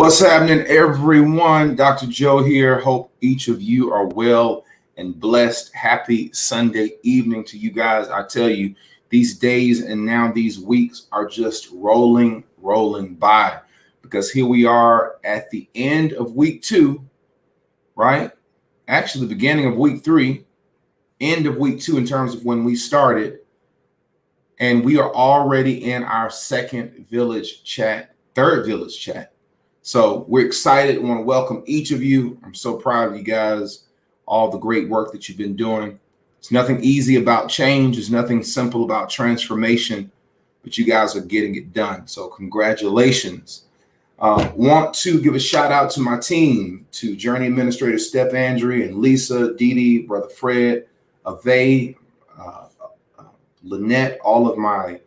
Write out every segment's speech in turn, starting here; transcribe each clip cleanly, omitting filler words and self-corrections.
What's happening, everyone? Dr. Joe here. Hope each of you are well and blessed. Happy Sunday evening to you guys. I tell you, these days and now these weeks are just rolling by, because here we are at the end of week 2, right? Actually, the beginning of week 3, end of week 2 in terms of when we started. And we are already in our third village chat. So we're excited. I want to welcome each of you. I'm so proud of you guys, all the great work that you've been doing. It's nothing easy about change. There's nothing simple about transformation, but you guys are getting it done. So congratulations. Want to give a shout out to my team, to Journey Administrator Steph Andrew and Lisa, Dee Dee, Brother Fred, Ave, Lynette, all of my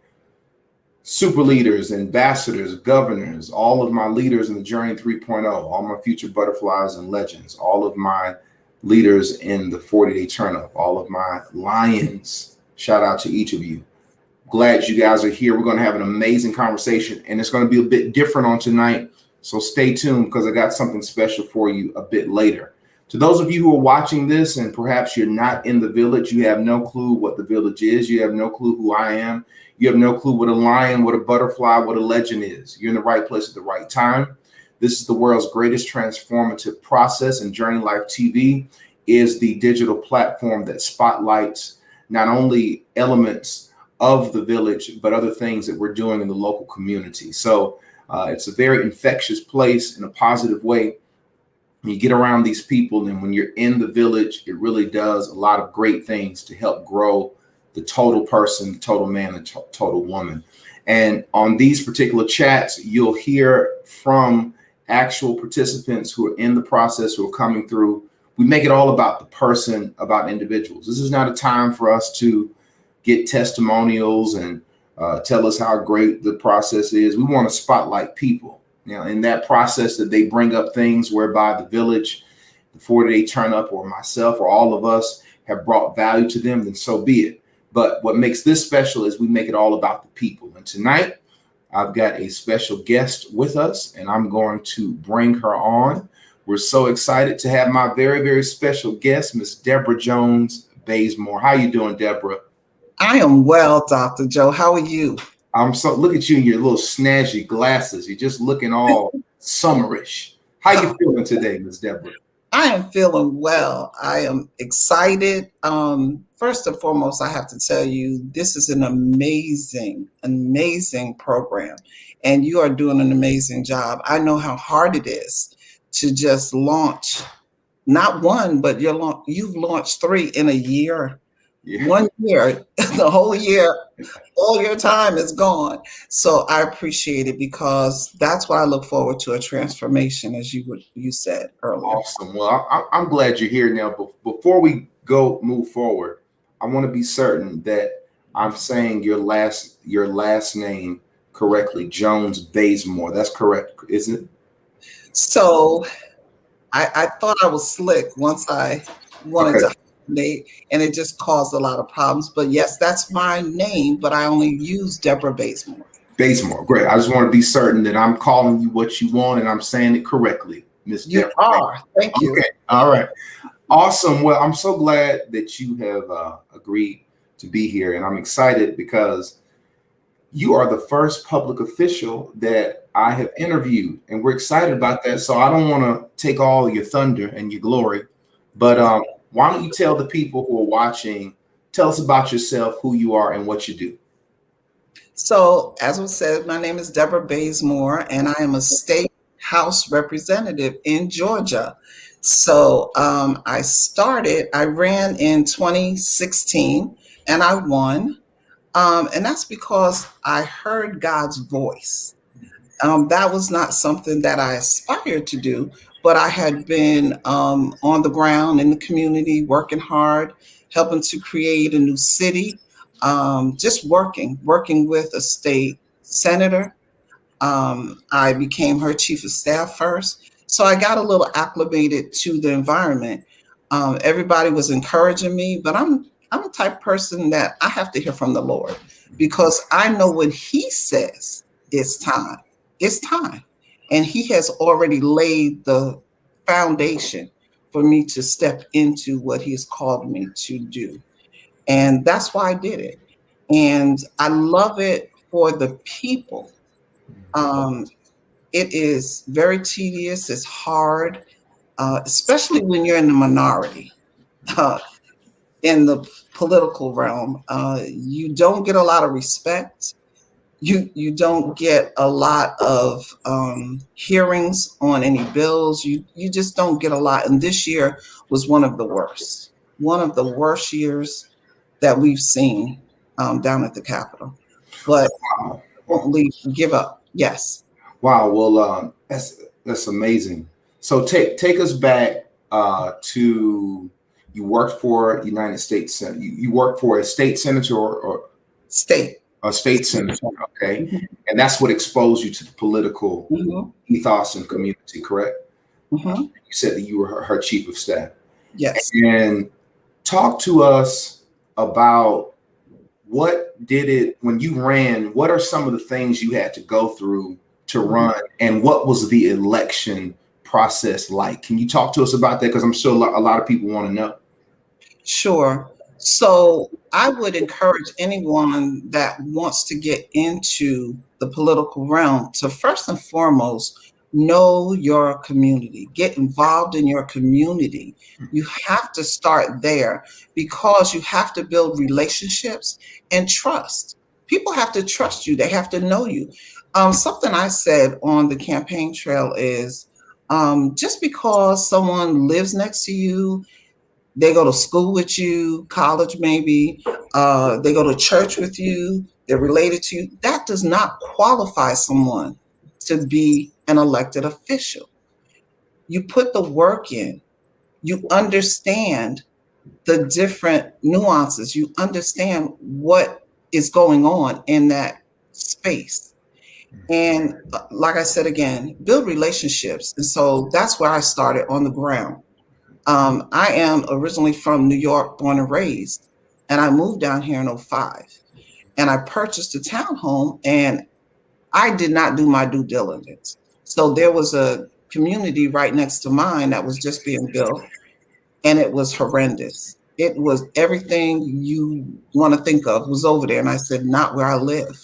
super leaders, ambassadors, governors, all of my leaders in the Journey 3.0, all my future butterflies and legends, all of my leaders in the 40-day turn-up, all of my lions. Shout out to each of you. Glad you guys are here. We're going to have an amazing conversation, and it's going to be a bit different on tonight. So stay tuned, because I got something special for you a bit later. To those of you who are watching this and perhaps you're not in the village, you have no clue what the village is. You have no clue who I am. You have no clue what a lion, what a butterfly, what a legend is. You're in the right place at the right time. This is the world's greatest transformative process, and Journey Life TV is the digital platform that spotlights not only elements of the village, but other things that we're doing in the local community. So it's a very infectious place in a positive way. You get around these people, and when you're in the village, it really does a lot of great things to help grow the total person, the total man, the total woman. And on these particular chats, you'll hear from actual participants who are in the process, who are coming through. We make it all about the person, about individuals. This is not a time for us to get testimonials and tell us how great the process is. We want to spotlight people. Now, in that process, that they bring up things whereby the village, the 40-day turn up, or myself, or all of us have brought value to them, then so be it. But what makes this special is we make it all about the people. And tonight, I've got a special guest with us, and I'm going to bring her on. We're so excited to have my very, very special guest, Miss Deborah Bazemore. How you doing, Deborah? I am well, Dr. Joe. How are you? Look at you in your little snazzy glasses. You're just looking all summerish. How you feeling today, Miss Deborah? I am feeling well. I am excited. First and foremost, I have to tell you, this is an amazing program, and you are doing an amazing job. I know how hard it is to just launch, not one, but you've launched 3 in a year. Yeah. 1 year, the whole year, all your time is gone. So I appreciate it, because that's what I look forward to, a transformation, as you said earlier. Awesome. Well, I'm glad you're here now. Before we move forward, I want to be certain that I'm saying your last name correctly, Jones Bazemore. That's correct, isn't it? So I thought I was slick once I wanted to. And it just caused a lot of problems. But yes, that's my name, but I only use Deborah Bazemore. Bazemore, great. I just want to be certain that I'm calling you what you want and I'm saying it correctly, Miss Deborah. You are. Thank you. Okay. All right. Awesome. Well, I'm so glad that you have agreed to be here, and I'm excited because you are the first public official that I have interviewed, and we're excited about that. So I don't want to take all your thunder and your glory, but why don't you tell the people who are watching, tell us about yourself, who you are, and what you do. So, as was said, my name is Deborah Bazemore, and I am a state House representative in Georgia. So I ran in 2016, and I won. And that's because I heard God's voice. That was not something that I aspired to do, but I had been on the ground in the community, working hard, helping to create a new city, just working with a state senator. I became her chief of staff first. So I got a little acclimated to the environment. Everybody was encouraging me, but I'm the type of person that I have to hear from the Lord, because I know when he says it's time, it's time. And he has already laid the foundation for me to step into what he has called me to do. And that's why I did it. And I love it for the people. Um, it is very tedious, it's hard, especially when you're in the minority. Uh, in the political realm, you don't get a lot of respect. You don't get a lot of hearings on any bills. You just don't get a lot. And this year was one of the worst years that we've seen down at the Capitol. But Wow. don't Wow. give up. Yes. Wow. Well, that's amazing. So take us back to you worked for United States Senate. You worked for a state senator or State. a state senator, okay? Mhm. And that's what exposed you to the political Mhm. ethos and community, correct? Mhm. You said that you were her chief of staff. Yes. And talk to us about what did it when you ran, what are some of the things you had to go through to run, and what was the election process like? Can you talk to us about that? Because I'm sure a lot of people want to know. Sure. So I would encourage anyone that wants to get into the political realm to first and foremost know your community, get involved in your community. You have to start there because you have to build relationships and trust. People have to trust you, they have to know you. Something I said on the campaign trail is just because someone lives next to you, they go to school with you, college maybe, they go to church with you, they're related to you. That does not qualify someone to be an elected official. You put the work in, you understand the different nuances, you understand what is going on in that space. And like I said again, build relationships. And so that's where I started on the ground. I am originally from New York, born and raised, and I moved down here in '05. And I purchased a townhome, and I did not do my due diligence. So there was a community right next to mine that was just being built, and it was horrendous. It was everything you want to think of was over there. And I said, not where I live.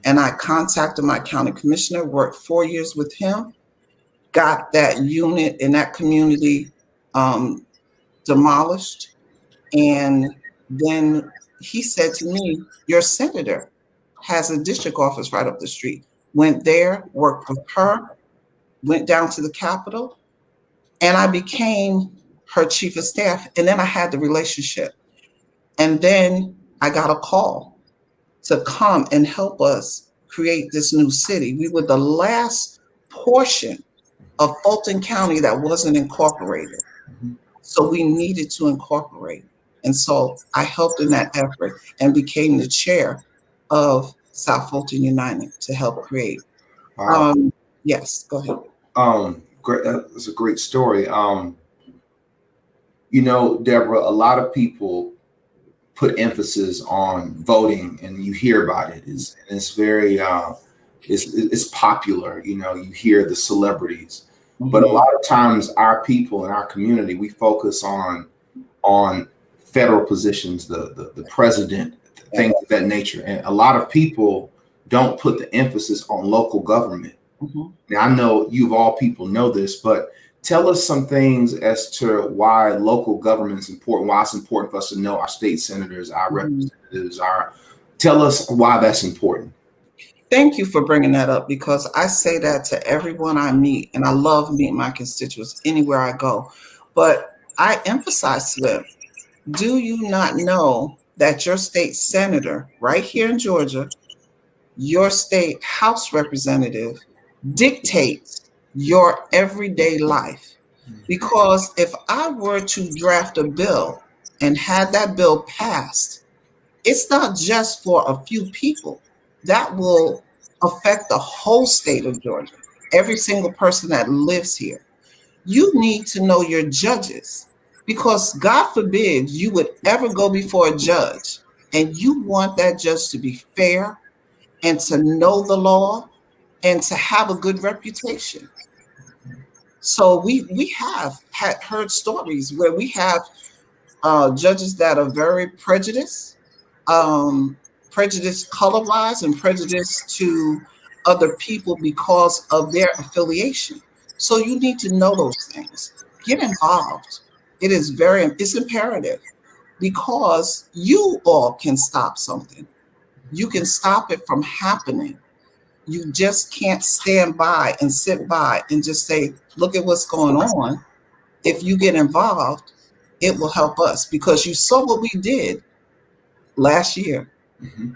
And I contacted my county commissioner, worked 4 years with him, got that unit in that community um, demolished. And then he said to me, your senator has a district office right up the street. Went there, worked with her, went down to the Capitol, and I became her chief of staff. And then I had the relationship. And then I got a call to come and help us create this new city. We were the last portion of Fulton County that wasn't incorporated. So we needed to incorporate. And so I helped in that effort and became the chair of South Fulton United to help create. Wow. Um, yes, go ahead. Great. That's a great story. Deborah, a lot of people put emphasis on voting, and you hear about it. It's very it's popular. You hear the celebrities, but a Mhm. lot of times our people in our community, we focus on federal positions, the president, Yeah. things of that nature, and a lot of people don't put the emphasis on local government. Mhm. Now, I know you of all people know this, but tell us some things as to why local government is important, why it's important for us to know our state senators, our Mhm. representatives, tell us why that's important. Thank you for bringing that up because I say that to everyone I meet, and I love meeting my constituents anywhere I go. But I emphasize to them, do you not know that your state senator right here in Georgia, your state House representative dictates your everyday life? Because if I were to draft a bill and had that bill passed, it's not just for a few people. That will affect the whole state of Georgia, every single person that lives here. You need to know your judges because God forbid you would ever go before a judge and you want that judge to be fair and to know the law and to have a good reputation. So we have heard stories where we have judges that are very prejudiced, um, prejudiced color-wise, and prejudiced to other people because of their affiliation. So you need to know those things. Get involved. It's imperative because you all can stop something. You can stop it from happening. You just can't stand by and sit by and just say, look at what's going on. If you get involved, it will help us because you saw what we did last year Hmm.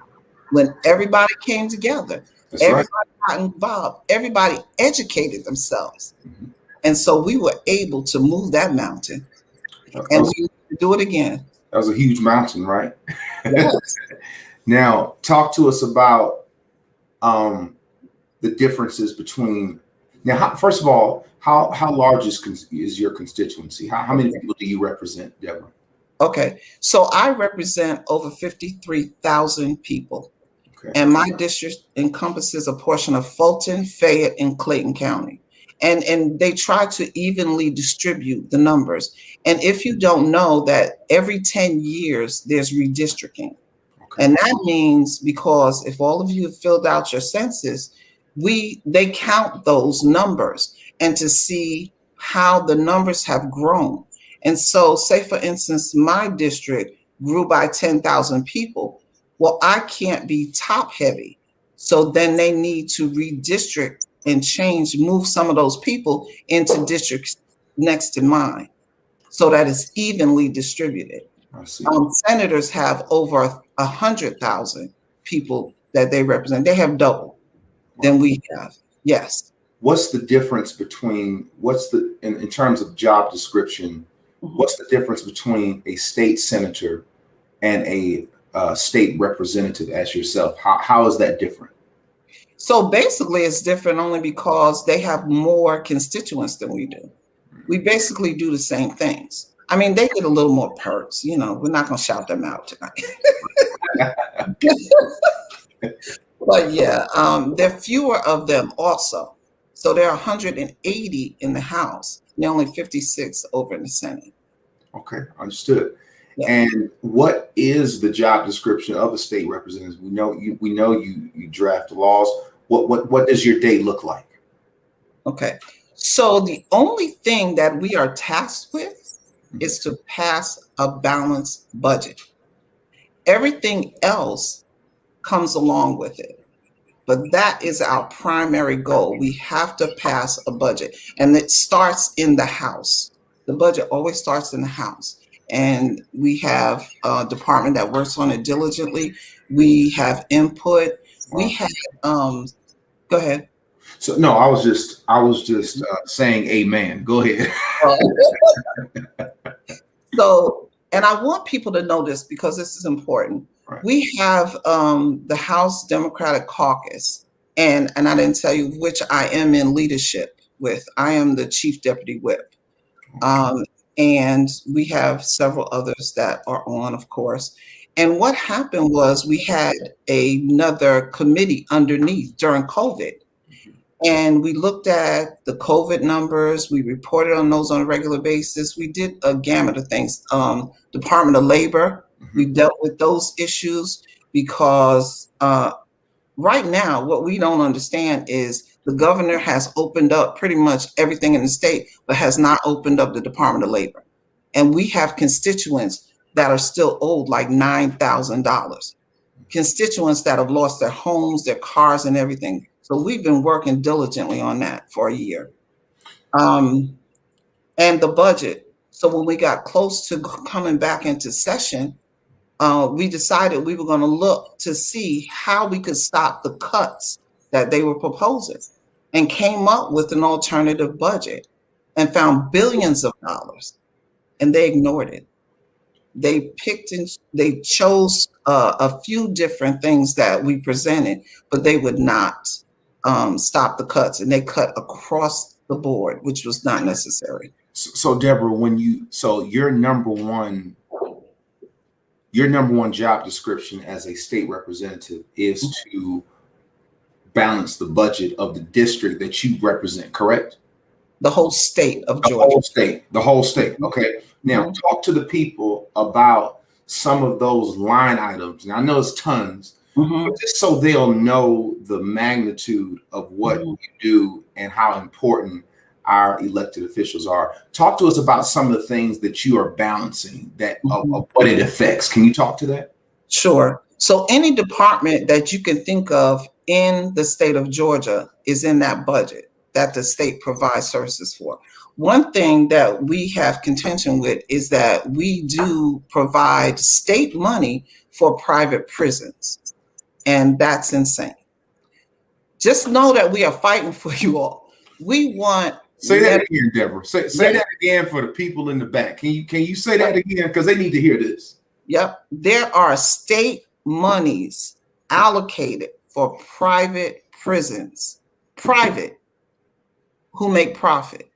when everybody came together, That's right. everybody got involved, everybody educated themselves. Hmm. And so we were able to move that mountain That and was, we need to do it again. that was a huge mountain, right? Yes. Now, talk to us about um, the differences between. Now, first of all, how large is your constituency? How many Okay. people do you represent, Deborah? Okay. So I represent over 53,000 people. Okay. And my district encompasses a portion of Fulton, Fayette, and Clayton County. And they try to evenly distribute the numbers. And if you don't know that every 10 years there's redistricting. Okay. And that means because if all of you have filled out your census, they count those numbers and to see how the numbers have grown. And so, say for instance, my district grew by 10,000 people. Well, I can't be top heavy. So then they need to redistrict and move some of those people into districts next to mine so that it's evenly distributed. I see. Senators have over 100,000 people that they represent. They have double Wow. than we have. Yes. What's the difference between in terms of job description? Mhm. What's the difference between a state senator and a state representative as yourself? How is that different? So basically, it's different only because they have more constituents than we do. We basically do the same things. I mean, they get a little more perks. We're not going to shout them out tonight. But yeah, there are fewer of them also. So there are 180 in the House. There are only 56 over in the Senate. Okay, understood. Yeah. And what is the job description of a state representative? We know you draft laws. What does your day look like? Okay. So the only thing that we are tasked with Mhm. is to pass a balanced budget. Everything else comes along with it. But that is our primary goal. We have to pass a budget, and it starts in the House. The budget always starts in the House. And we have a department that works on it diligently. We have input. We Wow. have, go ahead. So no, I was just saying amen. Go ahead. So, and I want people to know this because this is important. Right. We have the House Democratic Caucus, and I didn't tell you which I am in leadership with. I am the Chief Deputy Whip. Um, and we have several others that are on, of course. And what happened was we had another committee underneath during COVID. And we looked at the COVID numbers. We reported on those on a regular basis. We did a gamut of things. Department of Labor, we Mhm. dealt with those issues because right now, what we don't understand is the governor has opened up pretty much everything in the state, but has not opened up the Department of Labor. And we have constituents that are still owed like $9,000, constituents that have lost their homes, their cars, and everything. So we've been working diligently on that for a year. Um, and the budget. So when we got close to coming back into session, we decided we were going to look to see how we could stop the cuts that they were proposing and came up with an alternative budget and found billions of dollars, and they ignored it. They chose a few different things that we presented, but they would not stop the cuts, and they cut across the board, which was not necessary. So Deborah, your number one job description as a state representative is to balance the budget of the district that you represent, correct? The whole state of The Georgia. whole state, the whole state. Mhm. Okay. Now Mhm. talk to the people about some of those line items. And I know it's tons, but Mhm. just so they'll know the magnitude of what Mhm. you do and how important our elected officials are. Talk to us about some of the things that you are balancing that Mhm. of what it affects. Can you talk to that? Sure. So any department that you can think of in the state of Georgia is in that budget that the state provides services for. One thing that we have contention with is that we do provide state money for private prisons, and that's insane. Just know that we are fighting for you all. We want Say that again, Deborah. Say yeah, that again for the people in the back. Can you say yep, that again? Because they need to hear this. yep. There are state monies allocated for private prisons, private, who make profit.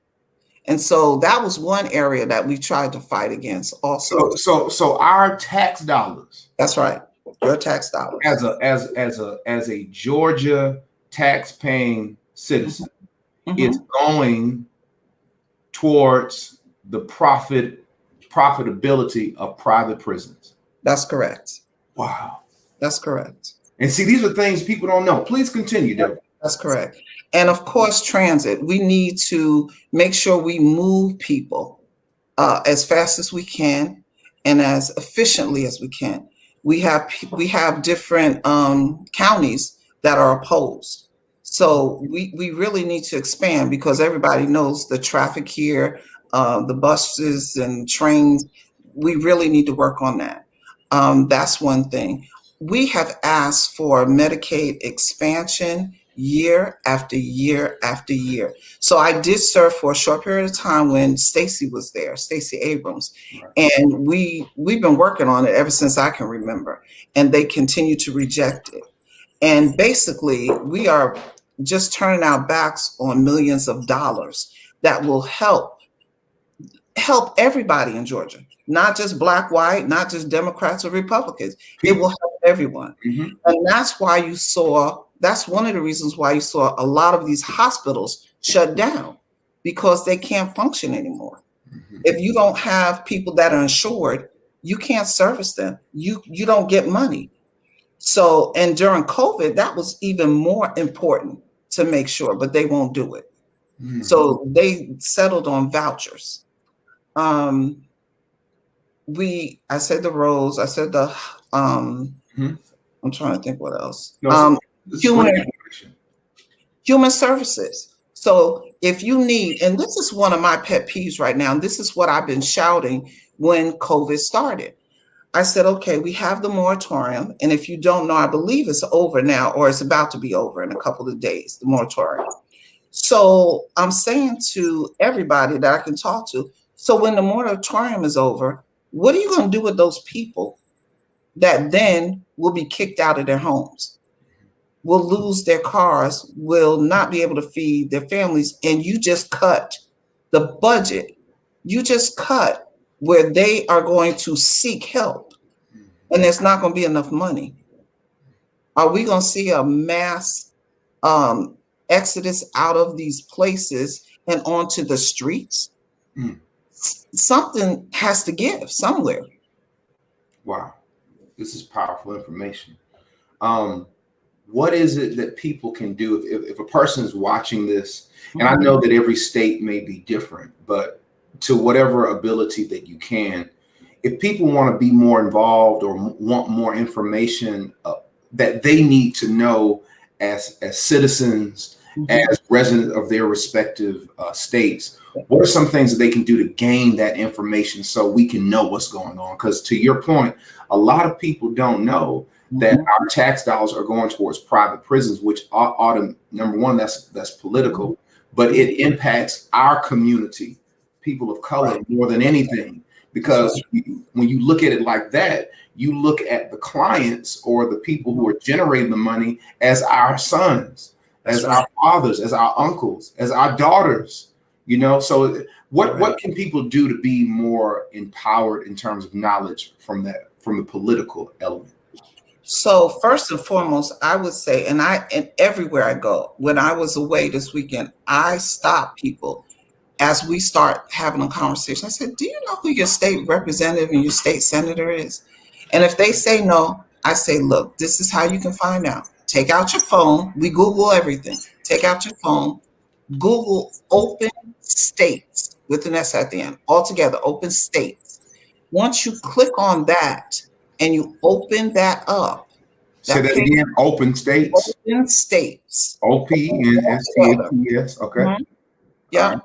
And so that was one area that we tried to fight against also. So our tax dollars That's right. Your tax dollars. as a Georgia tax paying citizen is Mhm. going towards the profitability of private prisons. That's correct. Wow. That's correct. And see, these are things people don't know. Please continue, Deborah. That's correct. And of course, transit. We need to make sure we move people as fast as we can and as efficiently as we can. We have different counties that are opposed, so we really need to expand because everybody knows the traffic here, the buses and trains. We really need to work on that. That's one thing. We have asked for Medicaid expansion year after year after year. So I did serve for a short period of time when Stacey was there, Stacey Abrams, Right. and we've been working on it ever since I can remember, and they continue to reject it. And basically, we are just turning our backs on millions of dollars that will help everybody in Georgia, not just black, white, not just Democrats or Republicans. It will help everyone. Mm-hmm. And that's one of the reasons why you saw a lot of these hospitals shut down because they can't function anymore. Mm-hmm. If you don't have people that are insured, you can't service them. You don't get money. So, and during COVID, that was even more important to make sure, but they won't do it. Mm-hmm. So they settled on vouchers. Um, I said the roads, I said the Mm-hmm. I'm trying to think what else. No, this is great Human information. human services. So if you need, and this is one of my pet peeves right now, and this is what I've been shouting when COVID started. I said, okay, we have the moratorium, and if you don't know, I believe it's over now, or it's about to be over in a couple of days, the moratorium. So I'm saying to everybody that I can talk to, so when the moratorium is over, what are you going to do with those people that then will be kicked out of their homes, will lose their cars, will not be able to feed their families, and you just cut the budget. You just cut where they are going to seek help, and there's not going to be enough money. Are we going to see a mass um, exodus out of these places and onto the streets? Mm. Something has to give somewhere. Wow. This is powerful information. What is it that people can do if a person is watching this? And I know that every state may be different, but to whatever ability that you can, if people want to be more involved or want more information that they need to know as citizens, as residents of their respective states, what are some things that they can do to gain that information so we can know what's going on? Because to your point, a lot of people don't know that our tax dollars are going towards private prisons, which ought number one, that's political, but it impacts our community, people of color, more than anything. Because when you look at it like that, you look at the clients or the people who are generating the money as our sons, as our fathers, as our uncles, as our daughters. So what can people do to be more empowered in terms of knowledge from the political element? So first and foremost, I would say, and everywhere I go, when I was away this weekend, I stop people as we start having a conversation. I said, "Do you know who your state representative and your state senator is?" And if they say no, I say, "Look, this is how you can find out. Take out your phone. We Google everything. Take out your phone. Google open states with an S at the end. Altogether, open states. Once you click on that and you open that up, Say that that page, again. Open states. open states, altogether. OPNSTATS. Okay. Mhm. All right. Yep.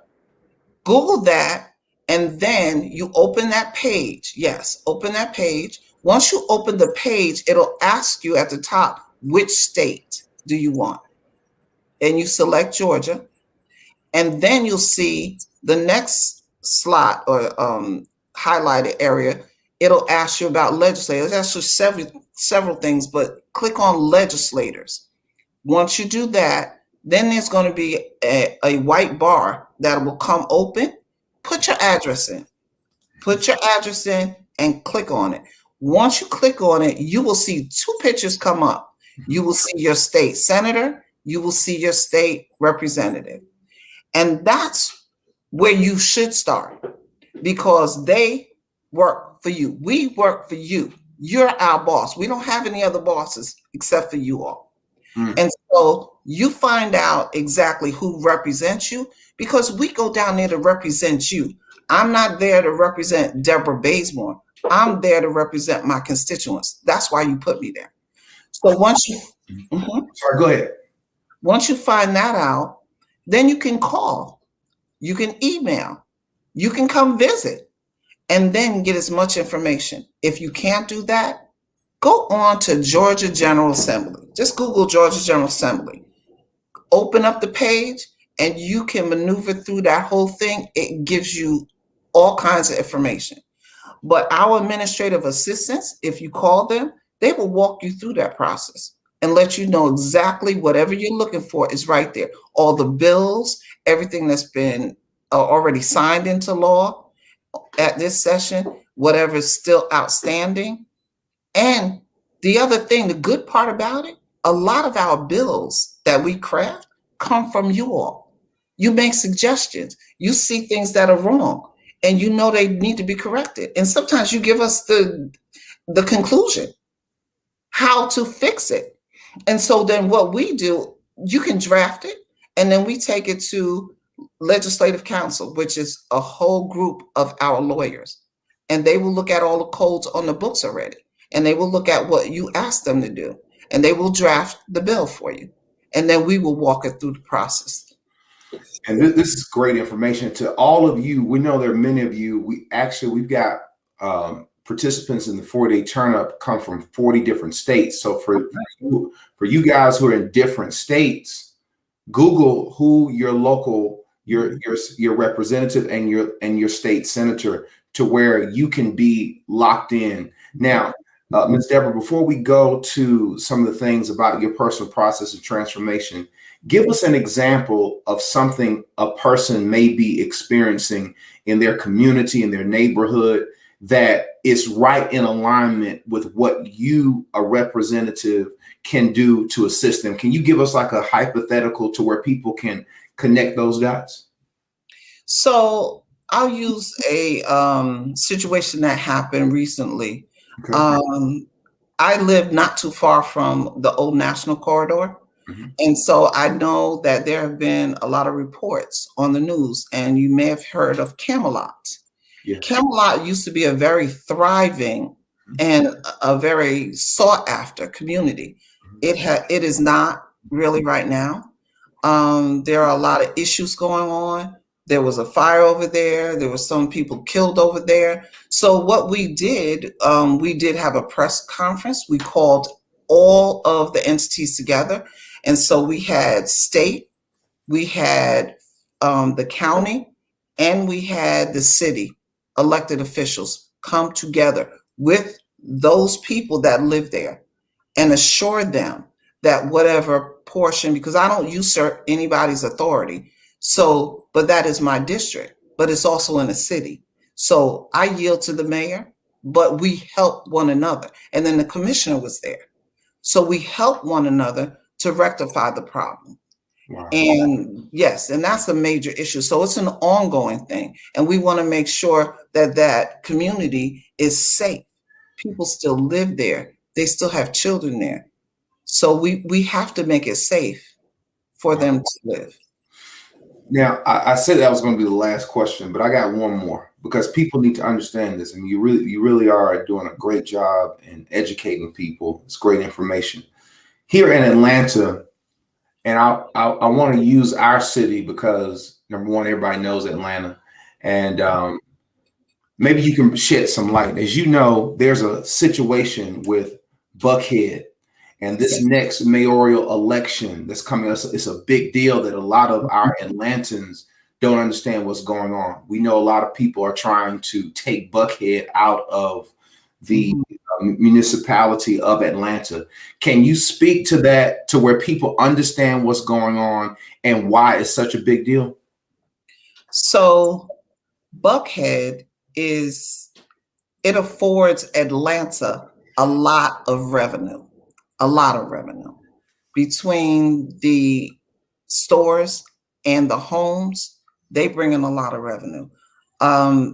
Google that, and then you open that page. Yes, open that page. Once you open the page, it'll ask you at the top, which state do you want? And you select Georgia. And then you'll see the next slot or highlighted area. It'll ask you about legislators. It asks you several things, but click on legislators. Once you do that, then there's going to be a white bar that will come open. Put your address in. Put your address in and click on it. Once you click on it, you will see two pictures come up. You will see your state senator. You will see your state representative. And that's where you should start because they work for you. We work for you. You're our boss. We don't have any other bosses except for you all. Mm. And so you find out exactly who represents you because we go down there to represent you. I'm not there to represent Deborah Bazemore. I'm there to represent my constituents. That's why you put me there. So once you Sorry, go ahead. once you find that out, then you can call, you can email, you can come visit, and then get as much information. If you can't do that, go on to Georgia General Assembly. Just Google Georgia General Assembly. Open up the page and you can maneuver through that whole thing. It gives you all kinds of information. But our administrative assistants, if you call them, they will walk you through that process and let you know exactly whatever you're looking for is right there. All the bills, everything that's been already signed into law at this session, whatever is still outstanding. And the other thing, the good part about it, a lot of our bills that we craft come from you all. You make suggestions. You see things that are wrong and you know they need to be corrected. And sometimes you give us the conclusion, how to fix it. And so then what we do, you can draft it and then we take it to legislative council, which is a whole group of our lawyers. And they will look at all the codes on the books already. And they will look at what you asked them to do. And they will draft the bill for you. And then we will walk it through the process. And this is great information to all of you. We know there are many of you. We've got participants in the 4-day turn up come from 40 different states. So for you guys who are in different states, Google who your local, your representative and your state senator to where you can be locked in. Now, Ms. Deborah, before we go to some of the things about your personal process of transformation, give us an example of something a person may be experiencing in their community, in their neighborhood, that is right in alignment with what you, a representative, can do to assist them. Can you give us like a hypothetical to where people can connect those dots? So I'll use a situation that happened recently. Okay. I live not too far from the old National Corridor. Mm-hmm. And so I know that there have been a lot of reports on the news, and you may have heard of Camelot. Yeah. Camelot used to be a very thriving and a very sought after community. It is not really right now. There are a lot of issues going on. There was a fire over there. There were some people killed over there. So what we did have a press conference. We called all of the entities together. And so we had state, we had the county, and we had the city elected officials come together with those people that live there and assure them that whatever portion, because I don't usurp anybody's authority. So, but that is my district, but it's also in a city. So I yield to the mayor, but we help one another. And then the commissioner was there. So we help one another to rectify the problem. Wow. And yes, and that's a major issue. So it's an ongoing thing. And we want to make sure that that community is safe. People still live there. They still have children there. So we have to make it safe for Wow. them to live. Now, I said that was going to be the last question, but I got one more because people need to understand this, and you really are doing a great job in educating people. It's great information here in Atlanta, and I want to use our city because number one, everybody knows Atlanta, and maybe you can shed some light. As you know, there's a situation with Buckhead. And this next mayoral election that's coming, it's a big deal that a lot of our Atlantans don't understand what's going on. We know a lot of people are trying to take Buckhead out of the municipality of Atlanta. Can you speak to that, to where people understand what's going on and why it's such a big deal? So Buckhead it affords Atlanta a lot of revenue, between the stores and the homes. They bring in a lot of revenue.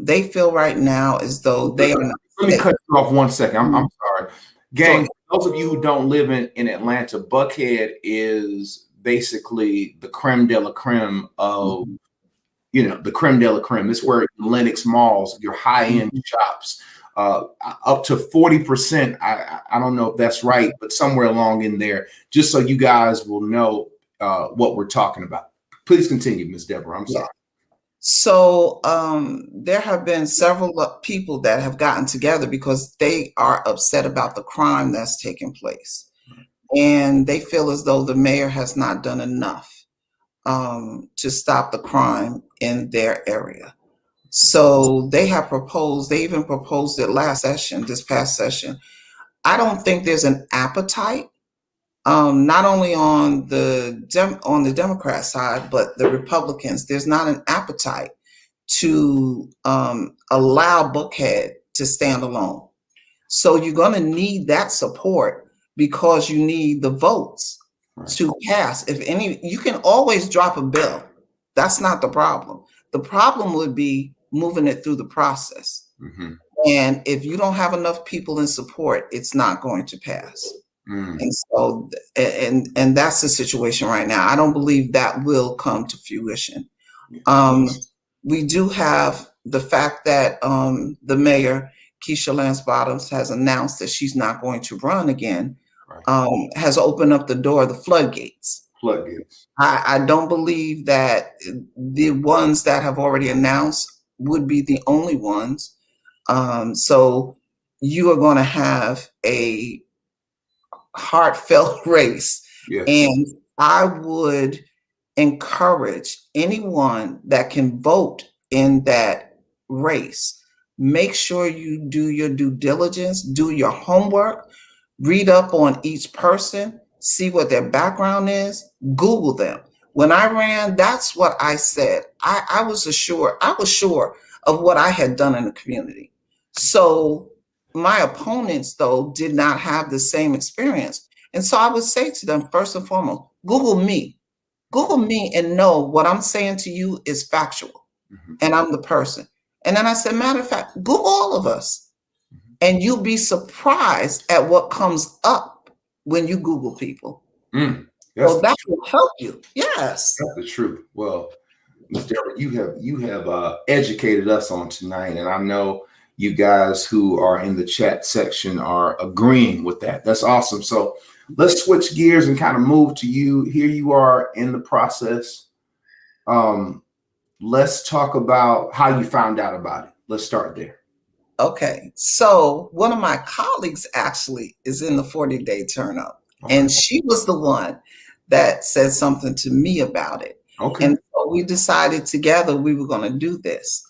They feel right now as though they are not Let me safe. cut you off 1 second. I'm sorry. Gang, Sure. for those of you who don't live in Atlanta, Buckhead is basically the creme de la creme of, the creme de la creme. It's where Lenox malls, your high-end shops, up to 40%. I don't know if that's right, but somewhere along in there, just so you guys will know what we're talking about. Please continue, Ms. Deborah. I'm sorry. So there have been several people that have gotten together because they are upset about the crime that's taking place. And they feel as though the mayor has not done enough to stop the crime in their area. So they even proposed it this past session. I don't think there's an appetite, not only on the Democrat side, but the Republicans. There's not an appetite to allow Buckhead to stand alone. So you're going to need that support because you need the votes to pass. You can always drop a bill. That's not the problem. The problem would be moving it through the process. And if you don't have enough people in support, it's not going to pass. And so, and that's the situation right now. I don't believe that will come to fruition. We do have the fact that the mayor, Keisha Lance Bottoms, has announced that she's not going to run again, has opened up the door, the floodgates. I don't believe that the ones that have already announced would be the only ones. So you are going to have a heartfelt race. And I would encourage anyone that can vote in that race, make sure you do your due diligence, do your homework, read up on each person, see what their background is, Google them. When I ran, that's what I said. I was sure of what I had done in the community. So my opponents, though, did not have the same experience. And so I would say to them, first and foremost, Google me and know what I'm saying to you is factual. And I'm the person. And then I said, matter of fact, Google all of us. And you'll be surprised at what comes up when you Google people. So that will help you. Yes. That's the truth. Well, Ms. Deborah, you have educated us on tonight, and I know you guys who are in the chat section are agreeing with that. That's awesome. So let's switch gears and kind of move to you. Here you are in the process. Let's talk about how you found out about it. Let's start there. Okay. So one of my colleagues actually is in the 40-day turn-up. And she was the one that said something to me about it. And so we decided together we were going to do this.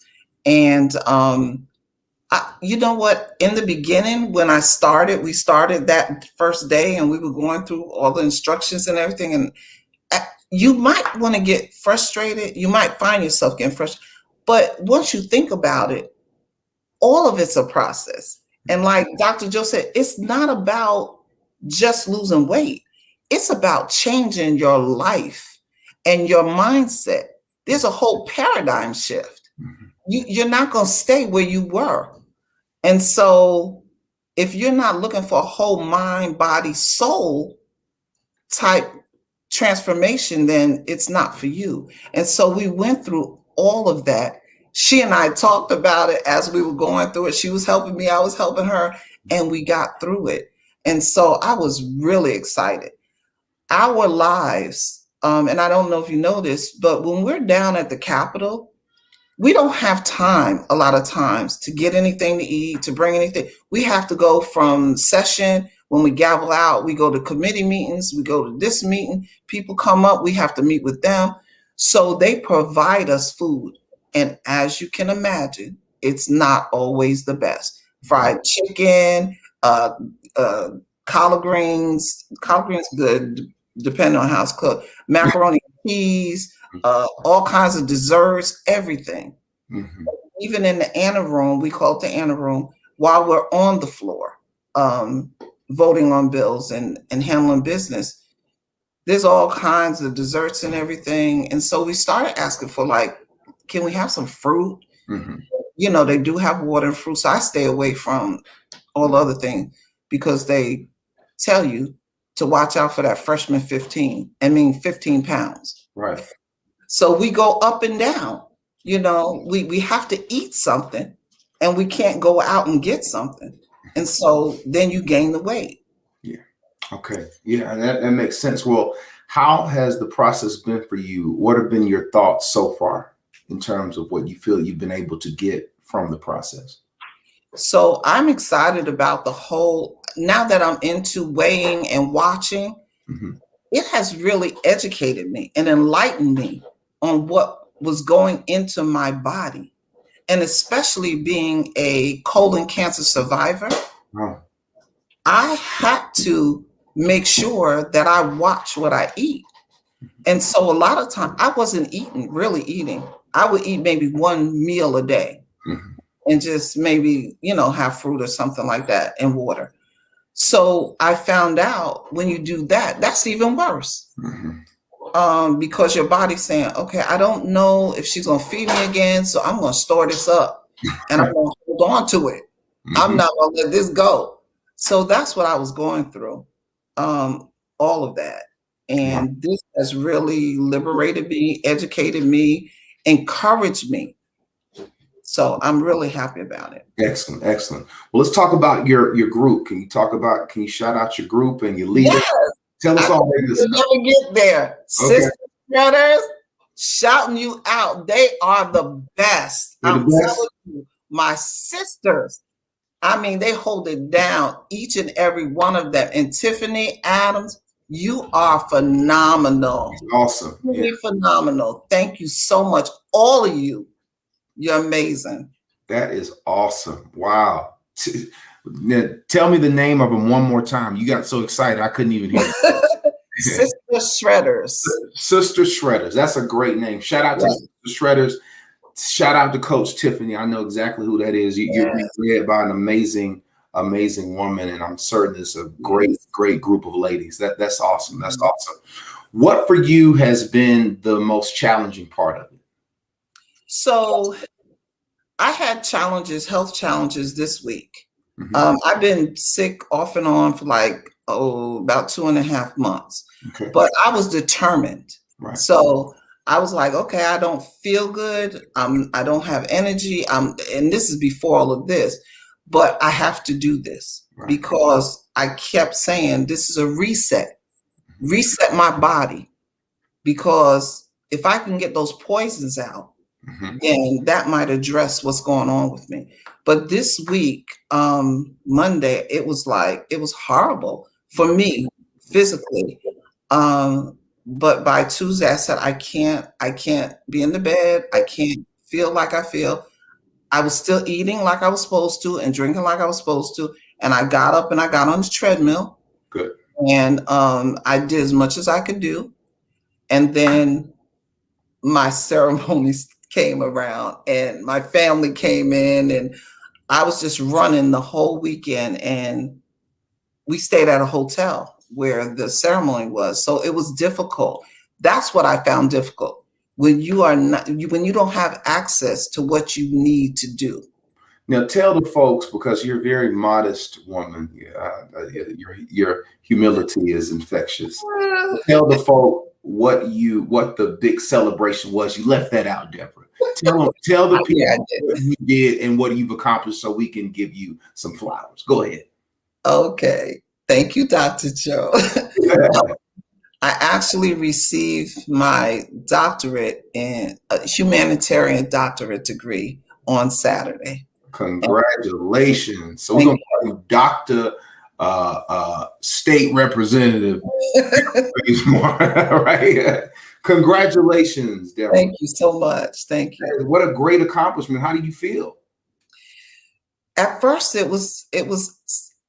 And you know what? In the beginning, when we started that first day and we were going through all the instructions and everything. And you might want to get frustrated. You might find yourself getting frustrated. But once you think about it, all of it's a process. And like Dr. Joe said, it's not about just losing weight. It's about changing your life and your mindset. There's a whole paradigm shift. Mhm. You're not going to stay where you were. And so if you're not looking for a whole mind, body, soul type transformation, then it's not for you. And so we went through all of that. She and I talked about it as we were going through it. She was helping me, I was helping her, and we got through it. And so I was really excited. Our lives, and I don't know if you know this, but when we're down at the Capitol, we don't have time a lot of times to get anything to eat, to bring anything. We have to go from session. When we gavel out, we go to committee meetings, we go to this meeting, people come up, we have to meet with them. So they provide us food. And as you can imagine, it's not always the best. Fried chicken, uh, uh, collard greens good, depending on how it's cooked, macaroni and cheese, all kinds of desserts, everything. Mhm. Even in the Anna room, we call it the Anna room, while we're on the floor, um, voting on bills and handling business, there's all kinds of desserts and everything. And so we started asking for, like, can we have some fruit? Mhm. You know, they do have water and fruit. So I stay away from all other things because they tell you to watch out for that freshman 15. I mean, 15 pounds. Right. So we go up and down. You know, we have to eat something and we can't go out and get something. And so then you gain the weight. Yeah. Okay. Yeah, and that makes sense. Well, how has the process been for you? What have been your thoughts so far in terms of what you feel you've been able to get from the process? So I'm excited about the whole, now that I'm into weighing and watching, Mhm. it has really educated me and enlightened me on what was going into my body. And especially being a colon cancer survivor, Oh, I had to make sure that I watch what I eat. And so a lot of time I wasn't really eating. I would eat maybe one meal a day mhm. and just maybe, have fruit or something like that and water. So I found out when you do that, that's even worse. Mhm. Because your body's saying, okay, I don't know if she's going to feed me again. So I'm going to store this up and I'm going to hold on to it. I'm Mhm. not going to let this go. So that's what I was going through, all of that. Wow. And this has really liberated me, educated me, encouraged me. So I'm really happy about it. Excellent, excellent. Well, let's talk about your group. Can you shout out your group and your leader? Yes, Tell us I all that good will stuff. never get there. Okay. Sister Shredders, shouting you out. They are the best. They're the I'm best. telling you, my sisters. I mean, they hold it down, each and every one of them. And Tiffany Adams, you are phenomenal. Awesome. Yeah, Really phenomenal. Thank you so much. All of you. You're amazing. that is awesome. Wow. Now, tell me the name of them one more time. You got so excited I couldn't even hear you. Sister Shredders. Sister Shredders. That's a great name. Shout out to Yeah. Sister Shredders. Shout out to Coach Tiffany. I know exactly who that is. You're being Yes. led by an amazing, amazing woman, and I'm certain it's a great, Yes. great group of ladies. That's awesome. That's awesome. What for you has been the most challenging part of it? So I had challenges, health challenges this week. Mhm. I've been sick off and on for about 2.5 months, Okay. but I was determined. Right. So I was like, okay, I don't feel good. I don't have energy. And this is before all of this, but I have to do this Right. because I kept saying this is a reset my body, because if I can get those poisons out, Mhm. then that might address what's going on with me. But this week, Monday, it was horrible for me physically. But by Tuesday, I said, I can't be in the bed. I can't feel like I feel. I was still eating like I was supposed to and drinking like I was supposed to. And I got up and I got on the treadmill Good. and I did as much as I could do. And then my ceremonies came around and my family came in and I was just running the whole weekend, and we stayed at a hotel where the ceremony was. So it was difficult. That's what I found difficult when you are not, when you don't have access to what you need to do. Now tell the folks, because you're a very modest woman, your humility is infectious. Tell the folk what the big celebration was. You left that out, Deborah. Tell the Yeah, I people did. what you did and what you've accomplished, so we can give you some flowers. Go ahead. Okay. Thank you, Dr. Joe. I actually received my doctorate in a humanitarian doctorate degree on Saturday. Congratulations. So we're Thank gonna call you Dr. State Representative you. Bazemore, right? Congratulations, Deborah. Thank you so much. Thank you. What a great accomplishment. How do you feel? At first it was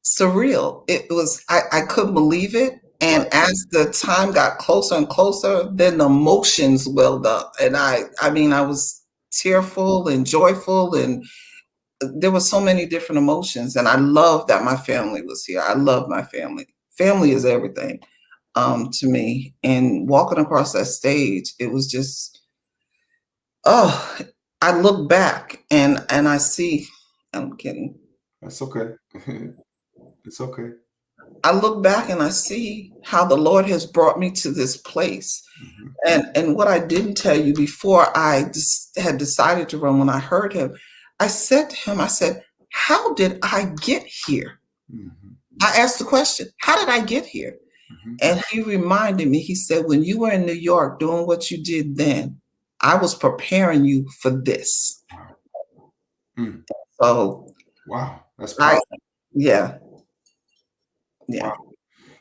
surreal. It was I couldn't believe it. And Right. as the time got closer and closer, then the emotions welled up. And I mean I was tearful and joyful, and there were so many different emotions. And I love that my family was here. I love my family. Family is everything to me. And walking across that stage, it was just, oh, I look back and I see, I'm kidding. That's okay. It's okay. I look back and I see how the Lord has brought me to this place. Mhm. And what I didn't tell you before I had decided to run, when I heard him, I said to him, I said, how did I get here? Mhm. I asked the question, how did I get here? Mhm. And he reminded me, he said, when you were in New York doing what you did then, I was preparing you for this. Wow. Mm. So Wow. That's I, powerful. yeah, yeah, Wow.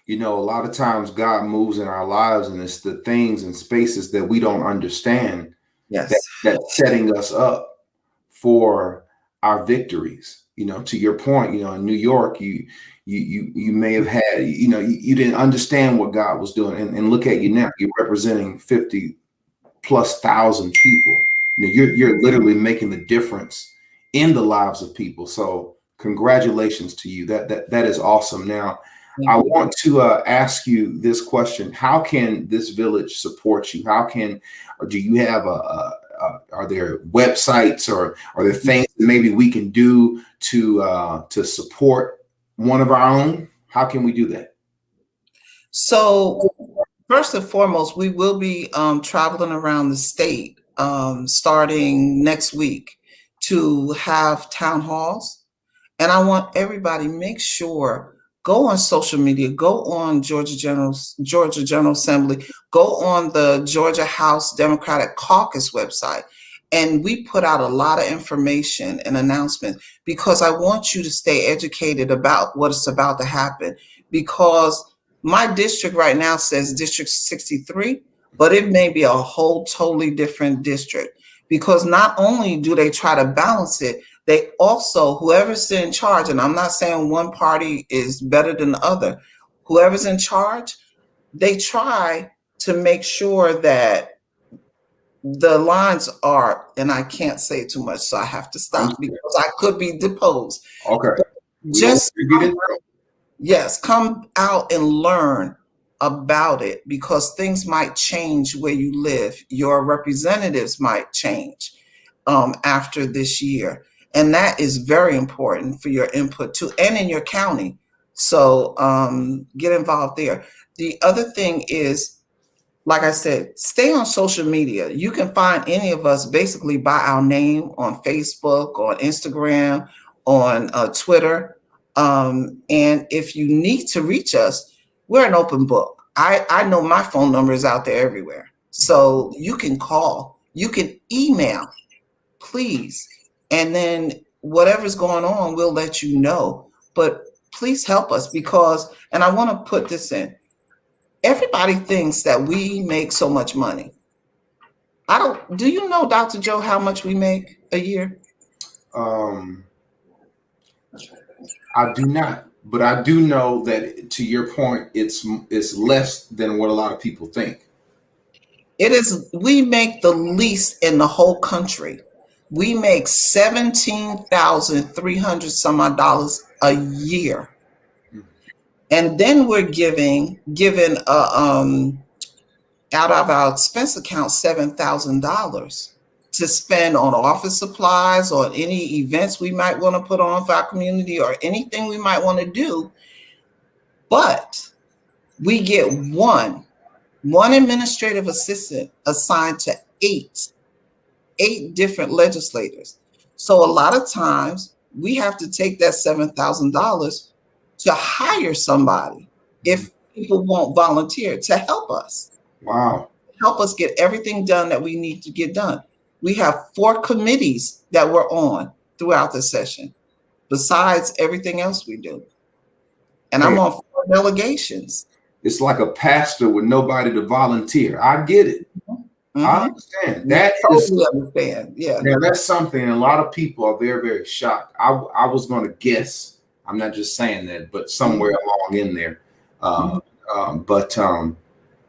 You know, a lot of times God moves in our lives, and it's the things and spaces that we don't understand yes, that's setting us up for our victories. You know, to your point, you know, in New York, you may have had, you didn't understand what God was doing, and look at you now. You're representing 50 plus thousand people. You know, you're literally making the difference in the lives of people. So congratulations to you. That is awesome. Now, thank I you. want to ask you this question: how can this village support you? How can, or do you have are there websites, or are there things that maybe we can do to support one of our own? How can we do that? So first and foremost, we will be traveling around the state starting next week to have town halls. And I want everybody, make sure, go on social media, go on Georgia General Assembly, go on the Georgia House Democratic Caucus website. And we put out a lot of information and announcements because I want you to stay educated about what is about to happen. Because my district right now says District 63, but it may be a whole totally different district. Because not only do they try to balance it, they also, whoever's in charge, and I'm not saying one party is better than the other, whoever's in charge, they try to make sure that the lines are, and I can't say too much, so I have to stop Understand. because I could be deposed. Okay. We don't want Just to get into it. yes, come out and learn about it because things might change where you live. Your representatives might change after this year. And that is very important for your input too, and in your county. So get involved there. The other thing is, like I said, stay on social media. You can find any of us basically by our name on Facebook, on Instagram, on Twitter. And if you need to reach us, we're an open book. I know my phone number is out there everywhere. So you can call, you can email, please. And then whatever's going on, we'll let you know. But please help us because, and I want to put this in, everybody thinks that we make so much money. I don't, do you know, Dr. Joe, how much we make a year? Um, I do not, but I do know that, to your point, it's less than what a lot of people think. It is, we make the least in the whole country. We make 17,300 some odd dollars a year. And then we're given out of our expense account $7,000 to spend on office supplies or any events we might want to put on for our community or anything we might want to do. But we get one administrative assistant assigned to eight different legislators. So a lot of times we have to take that $7,000 to hire somebody if people won't volunteer to help us. Wow. Help us get everything done that we need to get done. We have 4 committees that we're on throughout the session, besides everything else we do. And Hey, I'm on 4 delegations. it's like a pastor with nobody to volunteer. I get it. I understand. That is Totally understand. Yeah. Now that's something, and a lot of people are very, very shocked. I was going to guess. I'm not just saying that, but somewhere along in there. But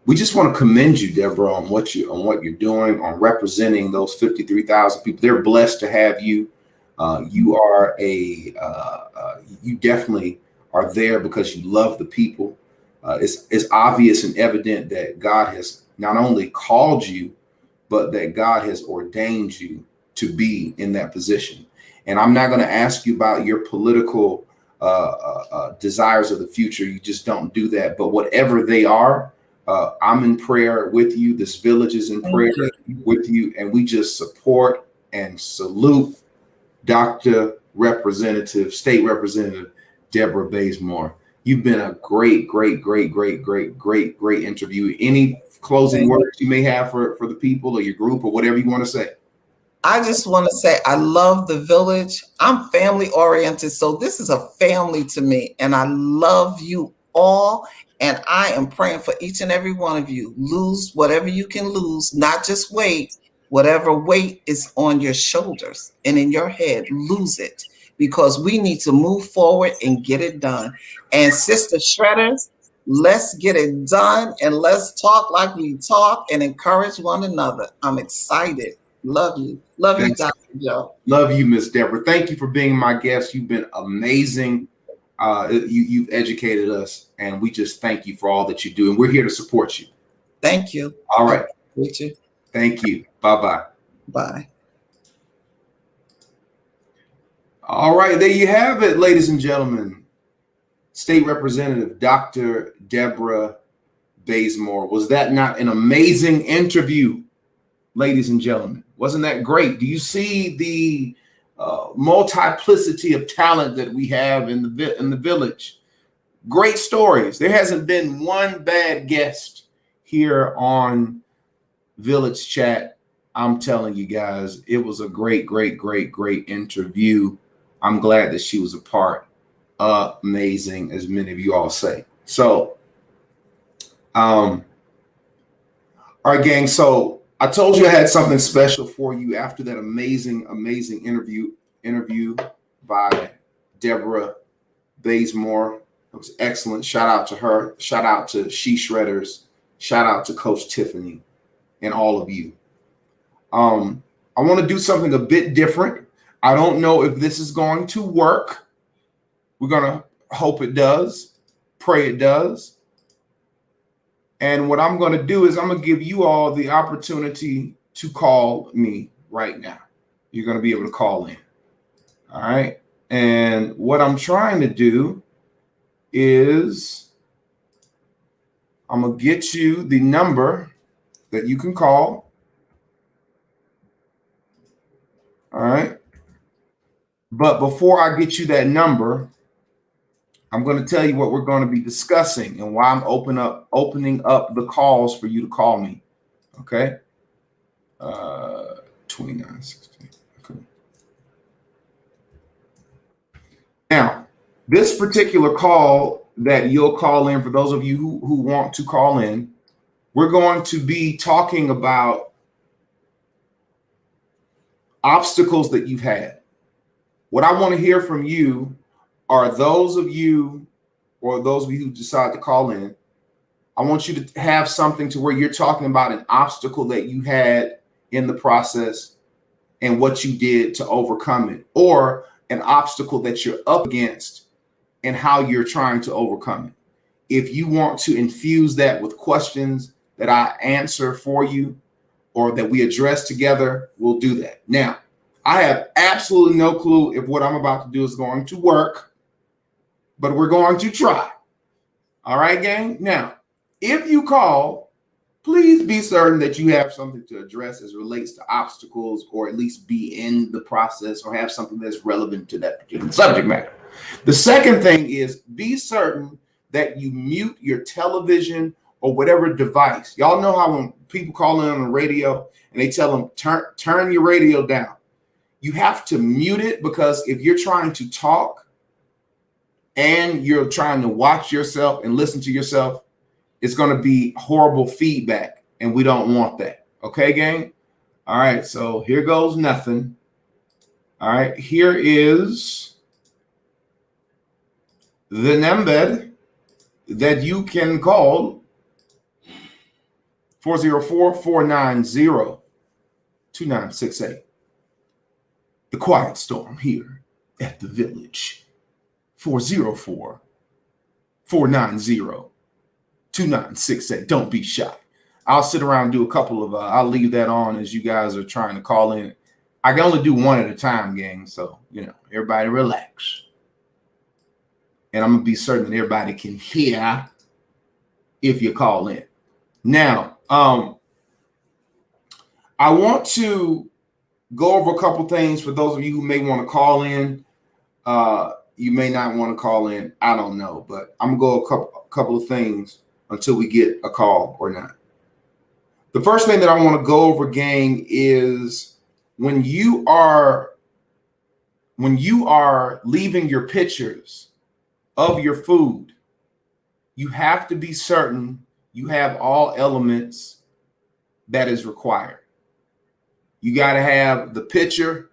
we just want to commend you, Deborah, on what you're doing, on representing those 53,000 people. They're blessed to have you. You are you definitely are there because you love the people. It's obvious and evident that God has not only called you, but that God has ordained you to be in that position. And I'm not going to ask you about your political desires of the future. You just don't do that. But whatever they are, I'm in prayer with you. This village is in prayer with you. And we just support and salute Dr. Representative, State Representative Deborah Bazemore. You've been a great interview. Any closing words you may have for the people or your group or whatever you want to say? I just want to say I love the village. I'm family oriented, so this is a family to me, and I love you all. And I am praying for each and every one of you. Lose whatever you can lose, not just weight. Whatever weight is on your shoulders and in your head, lose it, because we need to move forward and get it done. And Sister Shredders, let's get it done, and let's talk like we talk and encourage one another. I'm excited. Love you. Love you, Dr. Joe. Love you, Miss Deborah. Thank you for being my guest. You've been amazing. You've educated us, and we just thank you for all that you do. And we're here to support you. Thank you. All right. You. Thank you. Bye-bye. Bye. All right. There you have it, ladies and gentlemen. State Representative Dr. Deborah Bazemore. Was that not an amazing interview, ladies and gentlemen? Wasn't that great? Do you see the multiplicity of talent that we have in the village? Great stories. There hasn't been one bad guest here on Village Chat. I'm telling you guys, it was a great interview. I'm glad that she was a part. Amazing, as many of you all say. So, all right, gang. So I told you I had something special for you after that amazing interview by Deborah Bazemore. It was excellent. Shout out to her. Shout out to She Shredders. Shout out to Coach Tiffany and all of you. I want to do something a bit different. I don't know if this is going to work. We're going to hope it does. Pray it does. And what I'm going to do is I'm going to give you all the opportunity to call me right now. You're going to be able to call in. All right. And what I'm trying to do is I'm going to get you the number that you can call. All right. But before I get you that number, I'm going to tell you what we're going to be discussing and why I'm opening up the calls for you to call me. Okay. 2916. Okay. Now, this particular call that you'll call in, for those of you who want to call in, we're going to be talking about obstacles that you've had. What I want to hear from you are those of you who decide to call in. I want you to have something to where you're talking about an obstacle that you had in the process and what you did to overcome it, or an obstacle that you're up against and how you're trying to overcome it. If you want to infuse that with questions that I answer for you or that we address together, we'll do that. Now, I have absolutely no clue if what I'm about to do is going to work, but we're going to try. All right, gang? Now, if you call, please be certain that you have something to address as relates to obstacles, or at least be in the process or have something that's relevant to that particular subject matter. The second thing is be certain that you mute your television or whatever device. Y'all know how when people call in on the radio and they tell them, turn your radio down. You have to mute it, because if you're trying to talk and you're trying to watch yourself and listen to yourself, it's going to be horrible feedback, and we don't want that. Okay, gang? All right, so here goes nothing. All right, here is the number that you can call, 404-490-2968. The quiet storm here at the village, 404-490-2968. Don't be shy. I'll sit around and do a couple of, I'll leave that on as you guys are trying to call in. I can only do one at a time, gang. So, everybody relax. And I'm going to be certain that everybody can hear if you call in. Now, I want to go over a couple things for those of you who may want to call in. You may not want to call in. I don't know, but I'm going to go a couple of things until we get a call or not. The first thing that I want to go over, gang, is when you are leaving your pictures of your food, you have to be certain you have all elements that is required. You got to have the picture.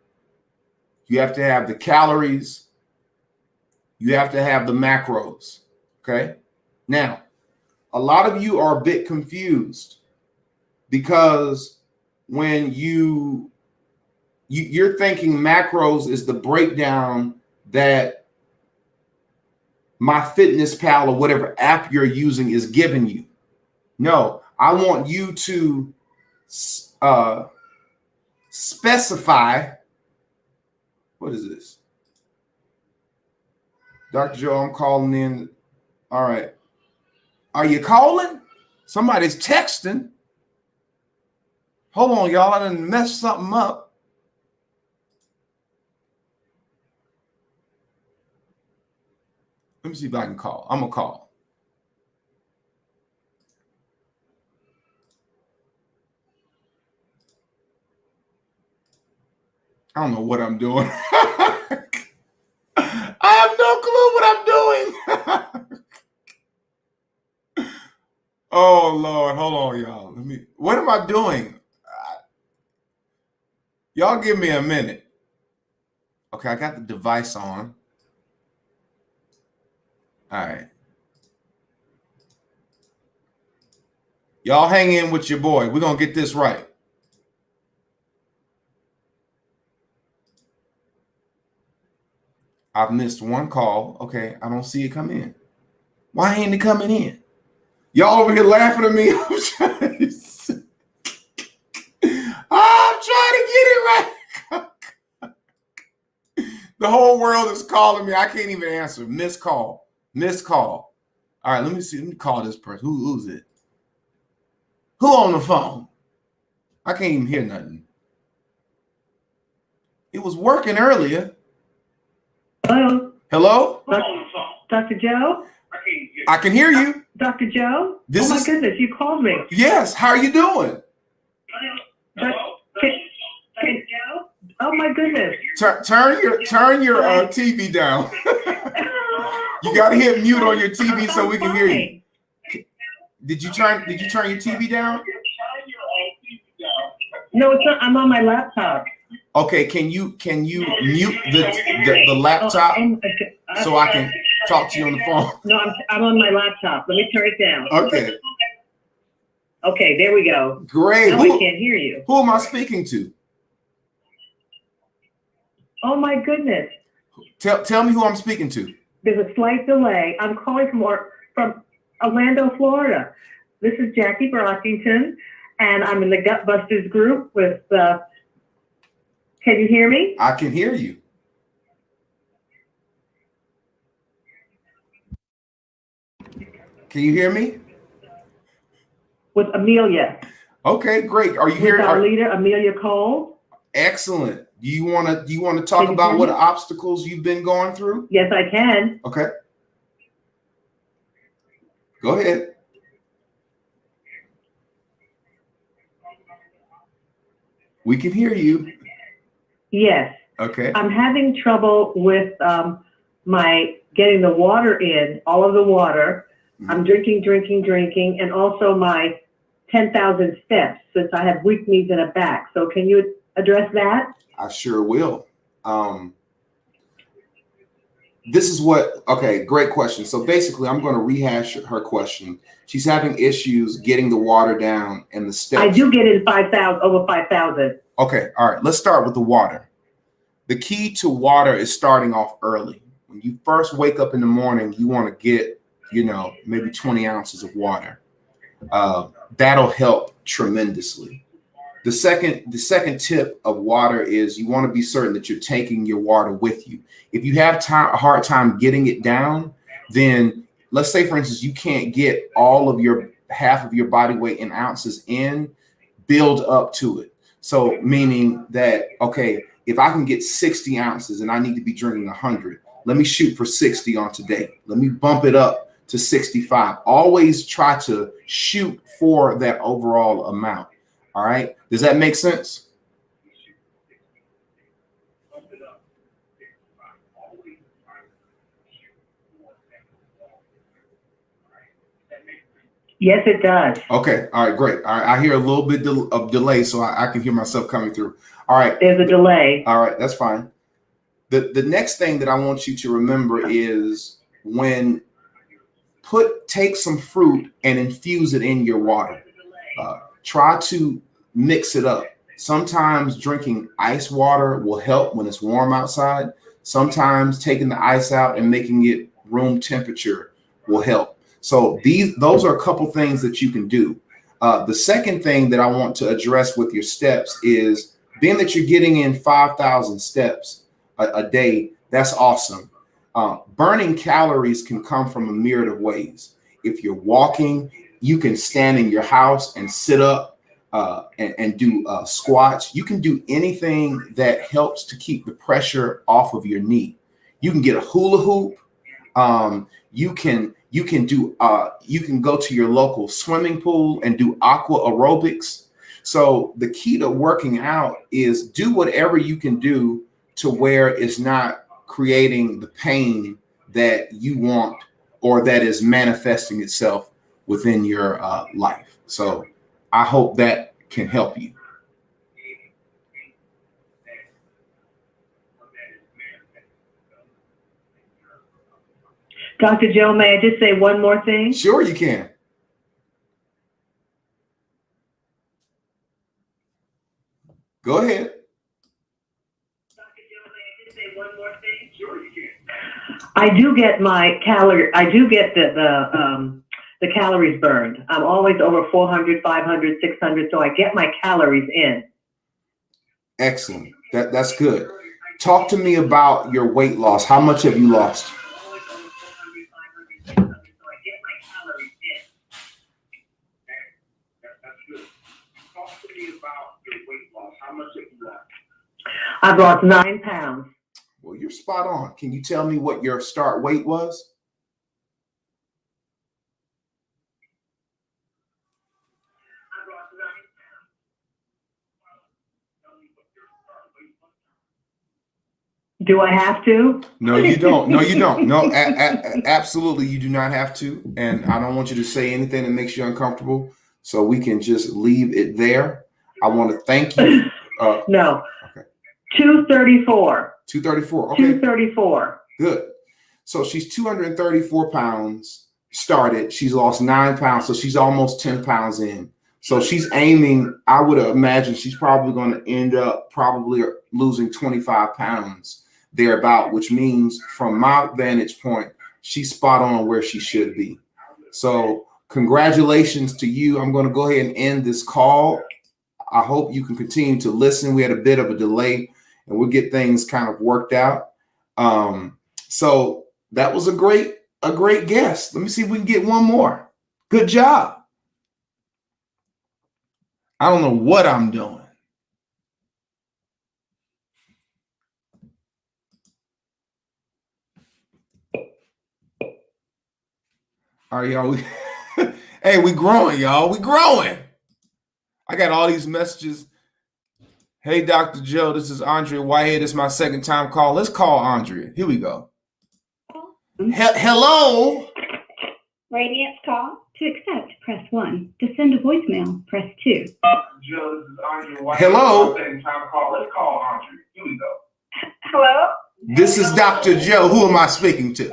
You have to have the calories. You have to have the macros. Okay. Now, a lot of you are a bit confused because when you're thinking macros is the breakdown that MyFitnessPal or whatever app you're using is giving you. No, I want you to specify. What is this? Dr. Joe, I'm calling in. All right. Are you calling? Somebody's texting. Hold on, y'all. I done messed something up. Let me see if I can call. I'm going to call. I don't know what I'm doing. I have no clue what I'm doing. Oh, Lord. Hold on, y'all. What am I doing? Y'all give me a minute. Okay, I got the device on. All right. Y'all hang in with your boy. We're going to get this right. I've missed one call. Okay, I don't see it come in. Why ain't it coming in? Y'all over here laughing at me. I'm trying to get it right. The whole world is calling me. I can't even answer. Missed call. All right, let me see. Let me call this person. Who's it? Who on the phone? I can't even hear nothing. It was working earlier. Hello? Hello? Dr. Joe? I can hear you. Dr. Joe? Oh my goodness, you called me. Yes, how are you doing? Oh my goodness. Turn your TV down. You got to hit mute on your TV so we can hear you. Did you turn your TV down? No, it's not. I'm on my laptop. Okay, can you mute the laptop so I can talk to you on the phone? No, I'm on my laptop. Let me turn it down. Okay. Okay, there we go. Great. Now I can't hear you. Who am I speaking to? Oh my goodness. Tell me who I'm speaking to. There's a slight delay. I'm calling from Orlando, Florida. This is Jackie Brockington, and I'm in the Gut Busters group with, can you hear me? I can hear you. Can you hear me? With Amelia. Okay, great. Are you With here? our leader, Amelia Cole. Excellent. Do you want to talk about what obstacles you've been going through? Yes, I can. Okay. Go ahead. We can hear you. Yes. Okay. I'm having trouble with my getting the water in, all of the water. Mm-hmm. I'm drinking, and also my 10,000 steps since I have weak knees and a back. So can you address that? I sure will. This is okay, great question. So basically, I'm going to rehash her question. She's having issues getting the water down and the steps. I do get in 5,000, over 5,000. Okay, all right. Let's start with the water. The key to water is starting off early. When you first wake up in the morning, you want to get, maybe 20 ounces of water. That'll help tremendously. The second tip of water is you want to be certain that you're taking your water with you. If you have a hard time getting it down, then let's say, for instance, you can't get all of your half of your body weight in ounces in, build up to it. So meaning that, okay, if I can get 60 ounces and I need to be drinking 100, let me shoot for 60 on today. Let me bump it up to 65. Always try to shoot for that overall amount. All right. Does that make sense? Yes, it does. Okay. All right. Great. All right. I hear a little bit of delay, so I can hear myself coming through. All right. There's a delay. All right. That's fine. The next thing that I want you to remember is take some fruit and infuse it in your water. Try to mix it up. Sometimes drinking ice water will help when it's warm outside. Sometimes taking the ice out and making it room temperature will help. So those are a couple things that you can do. The second thing that I want to address with your steps is being that you're getting in 5,000 steps a day. That's awesome. Burning calories can come from a myriad of ways. If you're walking, you can stand in your house and sit up and do squats. You can do anything that helps to keep the pressure off of your knee. You can get a hula hoop. You can go to your local swimming pool and do aqua aerobics. So the key to working out is do whatever you can do to where it's not creating the pain that you want or that is manifesting itself within your life. So I hope that can help you. Dr. Joe, may I just say one more thing? Sure, you can. Go ahead. Dr. Joe, may I just say one more thing? Sure, you can. I do get my calorie. I do get the calories burned. I'm always over 400, 500, 600, so I get my calories in. Excellent. That's good. Talk to me about your weight loss. How much have you lost? I've lost 9 pounds. Well, you're spot on. Can you tell me what your start weight was? I've lost 9 pounds. Do I have to? No, you don't. No, you don't. No, absolutely, you do not have to. And I don't want you to say anything that makes you uncomfortable. So we can just leave it there. I want to thank you. No. Okay. 234. 234. Okay. 234. Good. So she's 234 pounds started. She's lost 9 pounds. So she's almost 10 pounds in. So she's aiming, I would imagine she's probably going to end up probably losing 25 pounds thereabout, which means from my vantage point, she's spot on where she should be. So congratulations to you. I'm going to go ahead and end this call. I hope you can continue to listen. We had a bit of a delay and we'll get things kind of worked out. So that was a great guest. Let me see if we can get one more. Good job. I don't know what I'm doing. All right, y'all. Hey, we growing, y'all. We growing. I got all these messages. Hey, Dr. Joe, this is Andrea Whitehead. It's my second time call. Let's call Andrea. Here we go. Hello. Radiance call. To accept, press 1. To send a voicemail, press 2. Joe, this is Andrea Whitehead. Hello. My second time call. Let's call Andrea. Here we go. Hello? This is Dr. Joe. Who am I speaking to?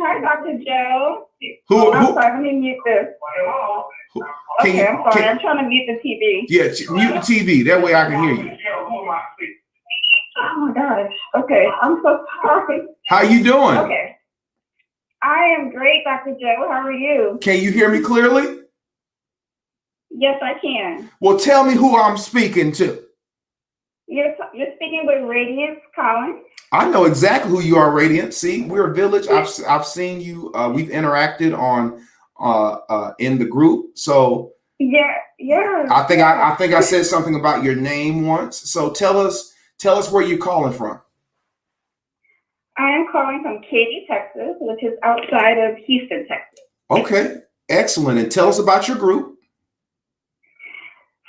Hi, Dr. Joe. I'm sorry, let me mute this. I'm sorry. I'm trying to mute the TV. Yeah, mute the TV. That way I can hear you. Oh my gosh. Okay, I'm so sorry. How you doing? Okay. I am great, Dr. Joe. How are you? Can you hear me clearly? Yes, I can. Well, tell me who I'm speaking to. You're speaking with Radiance Collins. I know exactly who you are, Radiant. See, we're a village. I've seen you. We've interacted on in the group. So yeah. I think I said something about your name once. So tell us where you're calling from. I am calling from Katy, Texas, which is outside of Houston, Texas. Okay, excellent. And tell us about your group.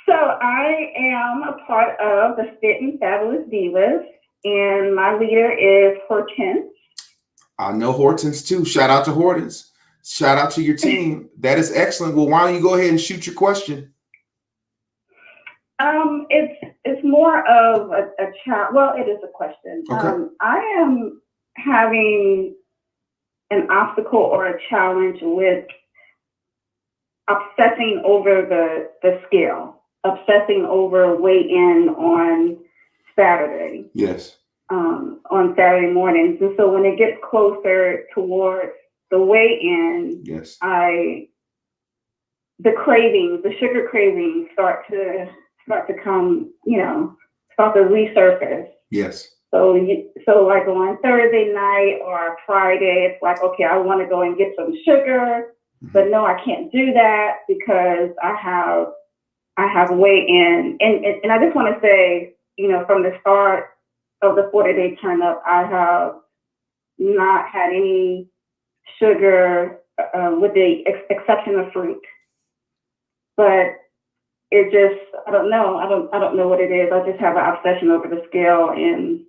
So I am a part of the Fit and Fabulous Divas, and my leader is Hortense. I know Hortense too. Shout out to Hortense. Shout out to your team. That is excellent. Well, why don't you go ahead and shoot your question? It's more of a chat. Well, it is a question. Okay. I am having an obstacle or a challenge with obsessing over the scale, obsessing over weigh-in on Saturday. Yes. On Saturday mornings. And so when it gets closer towards the weigh-in, yes, the sugar cravings start to come, start to resurface. Yes. So like on Thursday night or Friday, it's like, okay, I want to go and get some sugar, but no, I can't do that because I have weigh-in. And I just want to say, from the start of the 40-day turn up, I have not had any sugar with the exception of fruit. But it just, I don't know. I don't know what it is. I just have an obsession over the scale and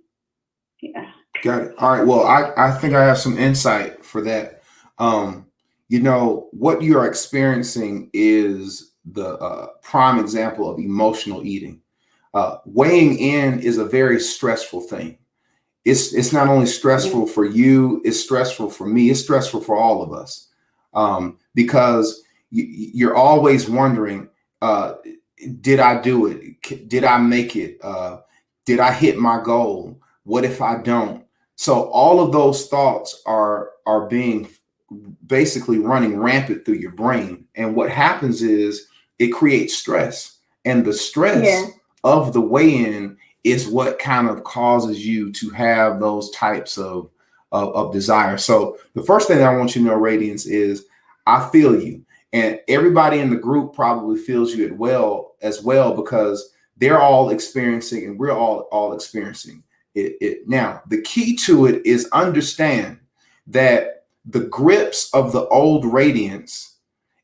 yeah. Got it. All right. Well, I think I have some insight for that. What you are experiencing is the prime example of emotional eating. Weighing in is a very stressful thing. It's not only stressful for you, it's stressful for me, it's stressful for all of us. Because you're always wondering, did I do it? Did I make it? Did I hit my goal? What if I don't? So all of those thoughts are being basically running rampant through your brain. And what happens is it creates stress. And the stress of the weigh-in is what kind of causes you to have those types of desire. So the first thing I want you to know, Radiance, is I feel you. And everybody in the group probably feels you as well, because they're all experiencing and we're all experiencing it. Now, the key to it is understand that the grips of the old Radiance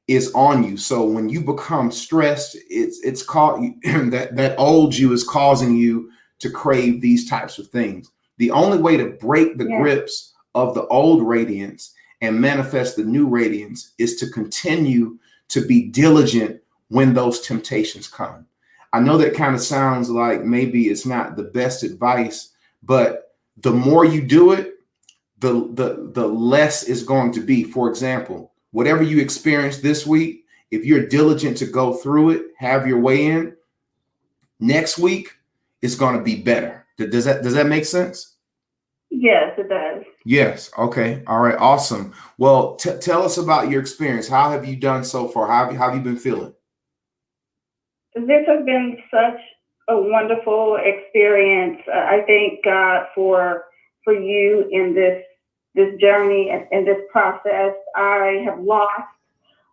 is on you. So when you become stressed, it's called that old you is causing you to crave these types of things. The only way to break the grips of the old Radiance and manifest the new Radiance is to continue to be diligent when those temptations come. I know that kind of sounds like maybe it's not the best advice, but the more you do it, the less it's going to be. For example, whatever you experience this week, if you're diligent to go through it, have your way in, next week it's going to be better. Does that make sense? Yes, it does. Yes. Okay. All right. Awesome. Well, tell us about your experience. How have you done so far? How have you been feeling? This has been such a wonderful experience. I thank God for you in this journey and this process. I have lost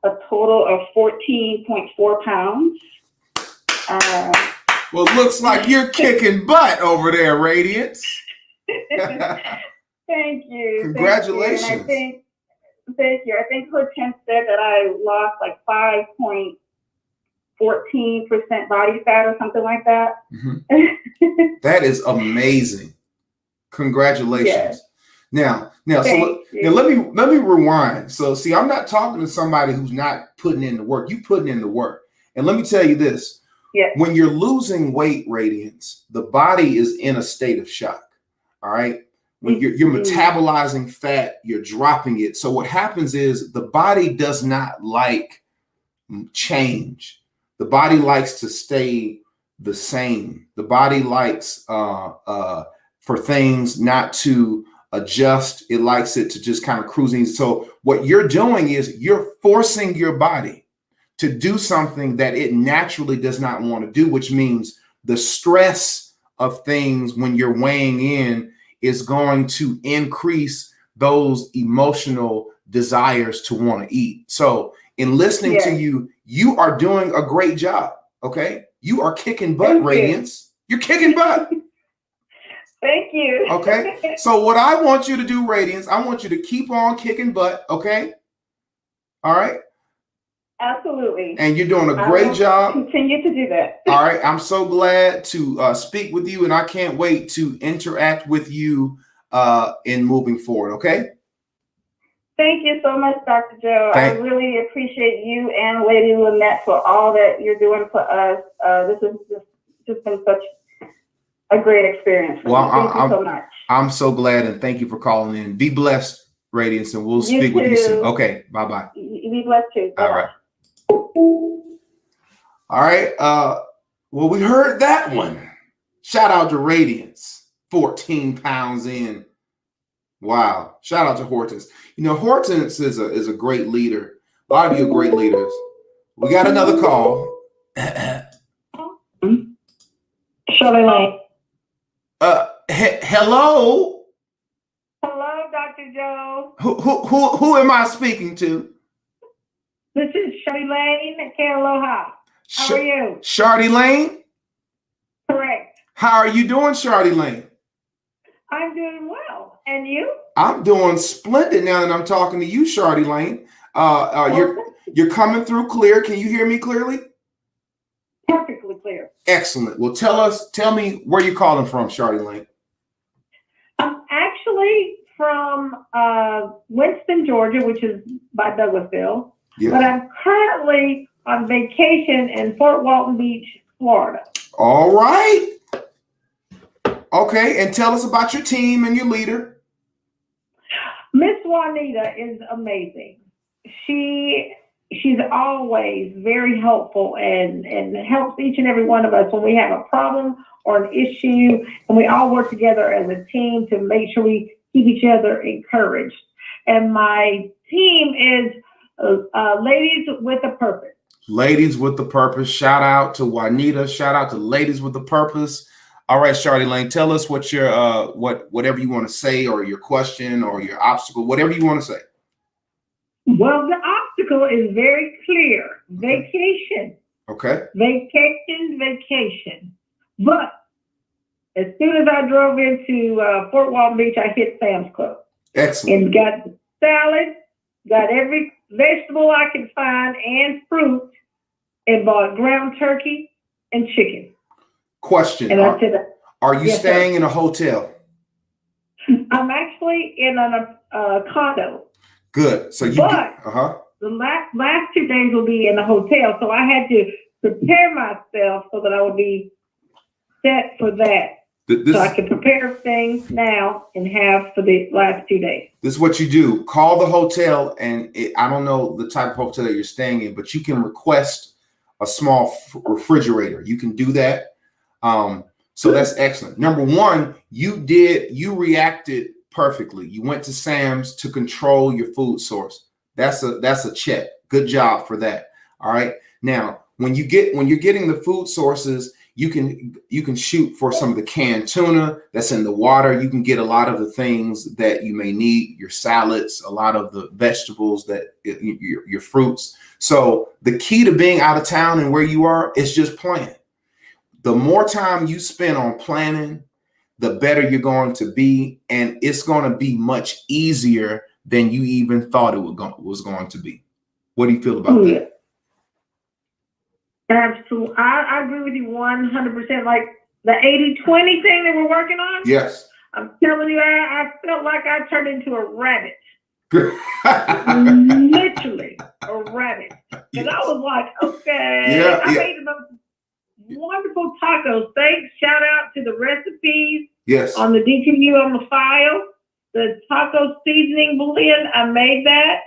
a total of 14.4 pounds. Well, looks like you're kicking butt over there, Radiance. Thank you. Congratulations. Thank you. Thank you. I think Hortense said that I lost like 5.14% body fat or something like that. Mm-hmm. That is amazing. Congratulations. Yes. Now, so let me rewind. So, see, I'm not talking to somebody who's not putting in the work. You putting in the work. And let me tell you this. Yes. When you're losing weight, Radiance, the body is in a state of shock. All right. When you're metabolizing fat, you're dropping it. So what happens is the body does not like change. The body likes to stay the same. The body likes for things not to adjust. It likes it to just kind of cruising. So what you're doing is you're forcing your body to do something that it naturally does not want to do, which means the stress of things when you're weighing in is going to increase those emotional desires to want to eat. So in listening to you, you are doing a great job. Okay. You are kicking butt, Radiance. You're kicking butt. Thank you. Okay. So what I want you to do, Radiance, I want you to keep on kicking butt. Okay. All right. Absolutely. And you're doing a great job. Continue to do that. All right. I'm so glad to speak with you, and I can't wait to interact with you in moving forward. Okay. Thank you so much, Dr. Joe. I really appreciate you and Lady Lynette for all that you're doing for us. This has just been such a great experience for me. Thank you so much. I'm so glad, and thank you for calling in. Be blessed, Radiance, and we'll speak with you soon. Okay. Bye-bye. Be blessed too. Bye-bye. All right. All right. Well, we heard that one. Shout out to Radiance, 14 pounds in. Wow. Shout out to Hortense. You know, Hortense is a great leader. A lot of you are great leaders. We got another call. Shirley Lane. Hello. Hello, Dr. Joe. Who am I speaking to? This is Shirley Lane at Aloha. How are you? Shardy Lane? Correct. How are you doing, Shardy Lane? I'm doing well. And you? I'm doing splendid now that I'm talking to you, Shardy Lane. You're coming through clear. Can you hear me clearly? Perfectly clear. Excellent. Well, tell me where you're calling from, Shardy Lane. I'm actually from Winston, Georgia, which is by Douglasville. Yeah. But I'm currently on vacation in Fort Walton Beach, Florida. All right. Okay. And tell us about your team and your leader. Miss Juanita is amazing. She's always very helpful and helps each and every one of us when we have a problem or an issue, and we all work together as a team to make sure we keep each other encouraged. And my team is Ladies with a Purpose. Ladies with the Purpose. Shout out to Juanita. Shout out to Ladies with the Purpose. All right, Shardy Lane, tell us what your whatever you want to say, or your question or your obstacle, whatever you want to say. Well, the obstacle is very clear. Vacation. Okay. Vacation. But as soon as I drove into Fort Walton Beach, I hit Sam's Club. Excellent. And got salad, got every vegetable I could find and fruit, and bought ground turkey and chicken. Question. And I said, are you staying in a hotel? I'm actually in a condo. Good. So the last 2 days will be in a hotel. So I had to prepare myself so that I would be set for that. So I can prepare things now and have for the last 2 days. This is what you do. Call the hotel, and I don't know the type of hotel that you're staying in, but you can request a small refrigerator. You can do that. So that's excellent. Number one, you reacted perfectly. You went to Sam's to control your food source. That's a check. Good job for that. All right. Now, when you're getting the food sources, you can shoot for some of the canned tuna that's in the water. You can get a lot of the things that you may need, your salads, a lot of the vegetables, that your fruits. So the key to being out of town and where you are is just plan. The more time you spend on planning, the better you're going to be, and it's going to be much easier than you even thought it was going to be. What do you feel about that? Absolutely. I agree with you 100%. Like the 80-20 thing that we're working on. Yes. I'm telling you, I felt like I turned into a rabbit. Literally a rabbit. Because I was like, okay. I made the most wonderful tacos. Thanks. Shout out to the recipes. Yes. On the DTU on the file. The taco seasoning blend, I made that.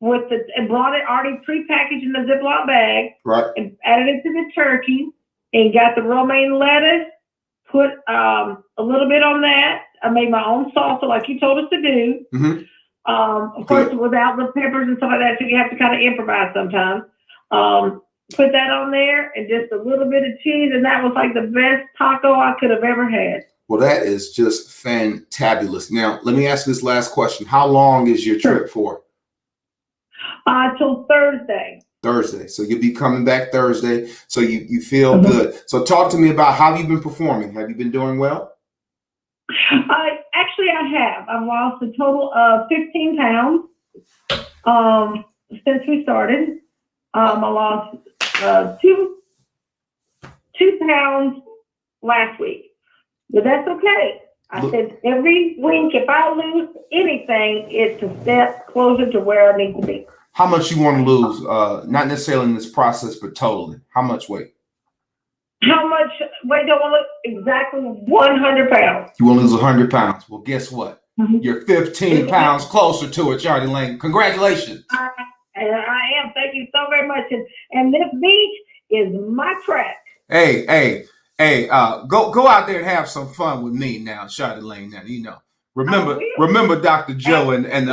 And brought it already prepackaged in a Ziploc bag, right? And added it to the turkey, and got the romaine lettuce. Put a little bit on that. I made my own salsa, like you told us to do. Mm-hmm. Of course, without the peppers and stuff like that, so you have to kind of improvise sometimes. Put that on there, and just a little bit of cheese, and that was like the best taco I could have ever had. Well, that is just fantabulous. Now, let me ask this last question: how long is your trip for? Till Thursday. Thursday. So you'll be coming back Thursday. So you feel good. So talk to me about how you've been performing. Have you been doing well? Actually, I have. I've lost a total of 15 pounds since we started. I lost 2 pounds last week, but that's okay. I said every week, if I lose anything, it's a step closer to where I need to be. How much you want to lose? Not necessarily in this process, but totally. How much weight? How much weight do I want to lose? Exactly 100 pounds. You want to lose 100 pounds. Well, guess what? Mm-hmm. You're 15 pounds closer to it, Charlie Lane. Congratulations. I am. Thank you so very much. And this beach is my track. Hey, go out there and have some fun with me now, Charlie Lane. Now, you know. Remember Dr. Joe and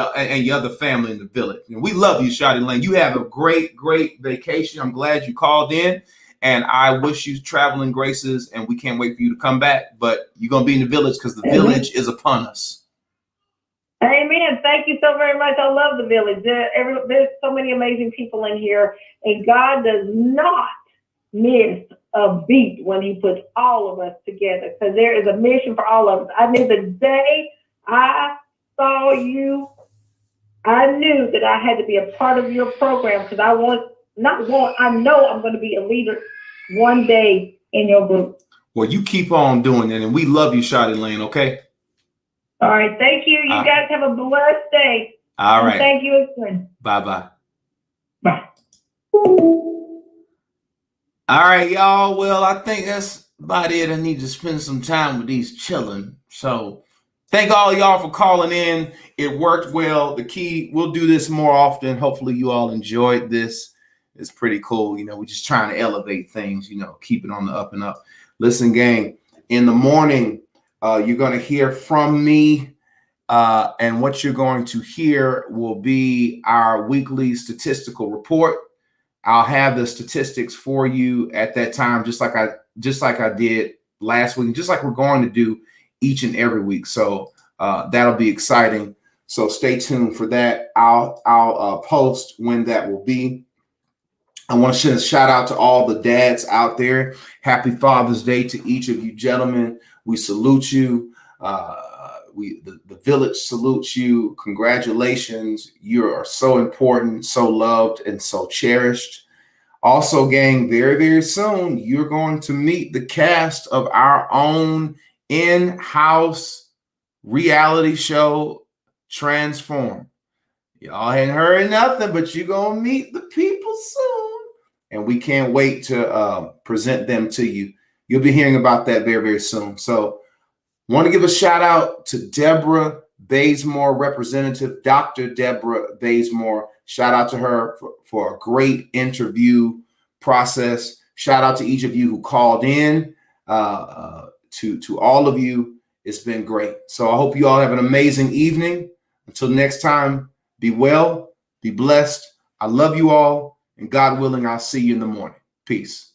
your other family in the village. And we love you, Shotty Lane. You have a great vacation. I'm glad you called in, and I wish you traveling graces, and we can't wait for you to come back. But you're going to be in the village because the village is upon us. Amen. Thank you so very much. I love the village. There's so many amazing people in here, and God does not miss a beat when he puts all of us together, because there is a mission for all of us. I knew the day I saw you, I knew that I had to be a part of your program, because I know I'm going to be a leader one day in your group. Well, you keep on doing it, and we love you, Shotty Lane, okay? All right. Thank you. You guys have a blessed day. All right. And thank you again. Bye-bye. Bye. All right, y'all. Well, I think that's about it. I need to spend some time with these children. So thank all y'all for calling in. It worked well. The key, we'll do this more often. Hopefully you all enjoyed this. It's pretty cool. You know, we're just trying to elevate things, you know, keep it on the up and up. Listen, gang, in the morning, you're going to hear from me. And what you're going to hear will be our weekly statistical report. I'll have the statistics for you at that time, just like I did last week, just like we're going to do each and every week. So that'll be exciting. So stay tuned for that. I'll post when that will be. I want to send a shout out to all the dads out there. Happy Father's Day to each of you gentlemen. We salute you. The village salutes you. Congratulations. You are so important, so loved, and so cherished. Also, gang, very, very soon, you're going to meet the cast of our own in-house reality show, Transform. Y'all hadn't heard nothing, but you're going to meet the people soon. And we can't wait to present them to you. You'll be hearing about that very, very soon. So want to give a shout out to Deborah Bazemore, Representative Dr. Deborah Bazemore. Shout out to her for a great interview process. Shout out to each of you who called in. to all of you. It's been great. So I hope you all have an amazing evening. Until next time, be well, be blessed. I love you all, and God willing, I'll see you in the morning. Peace.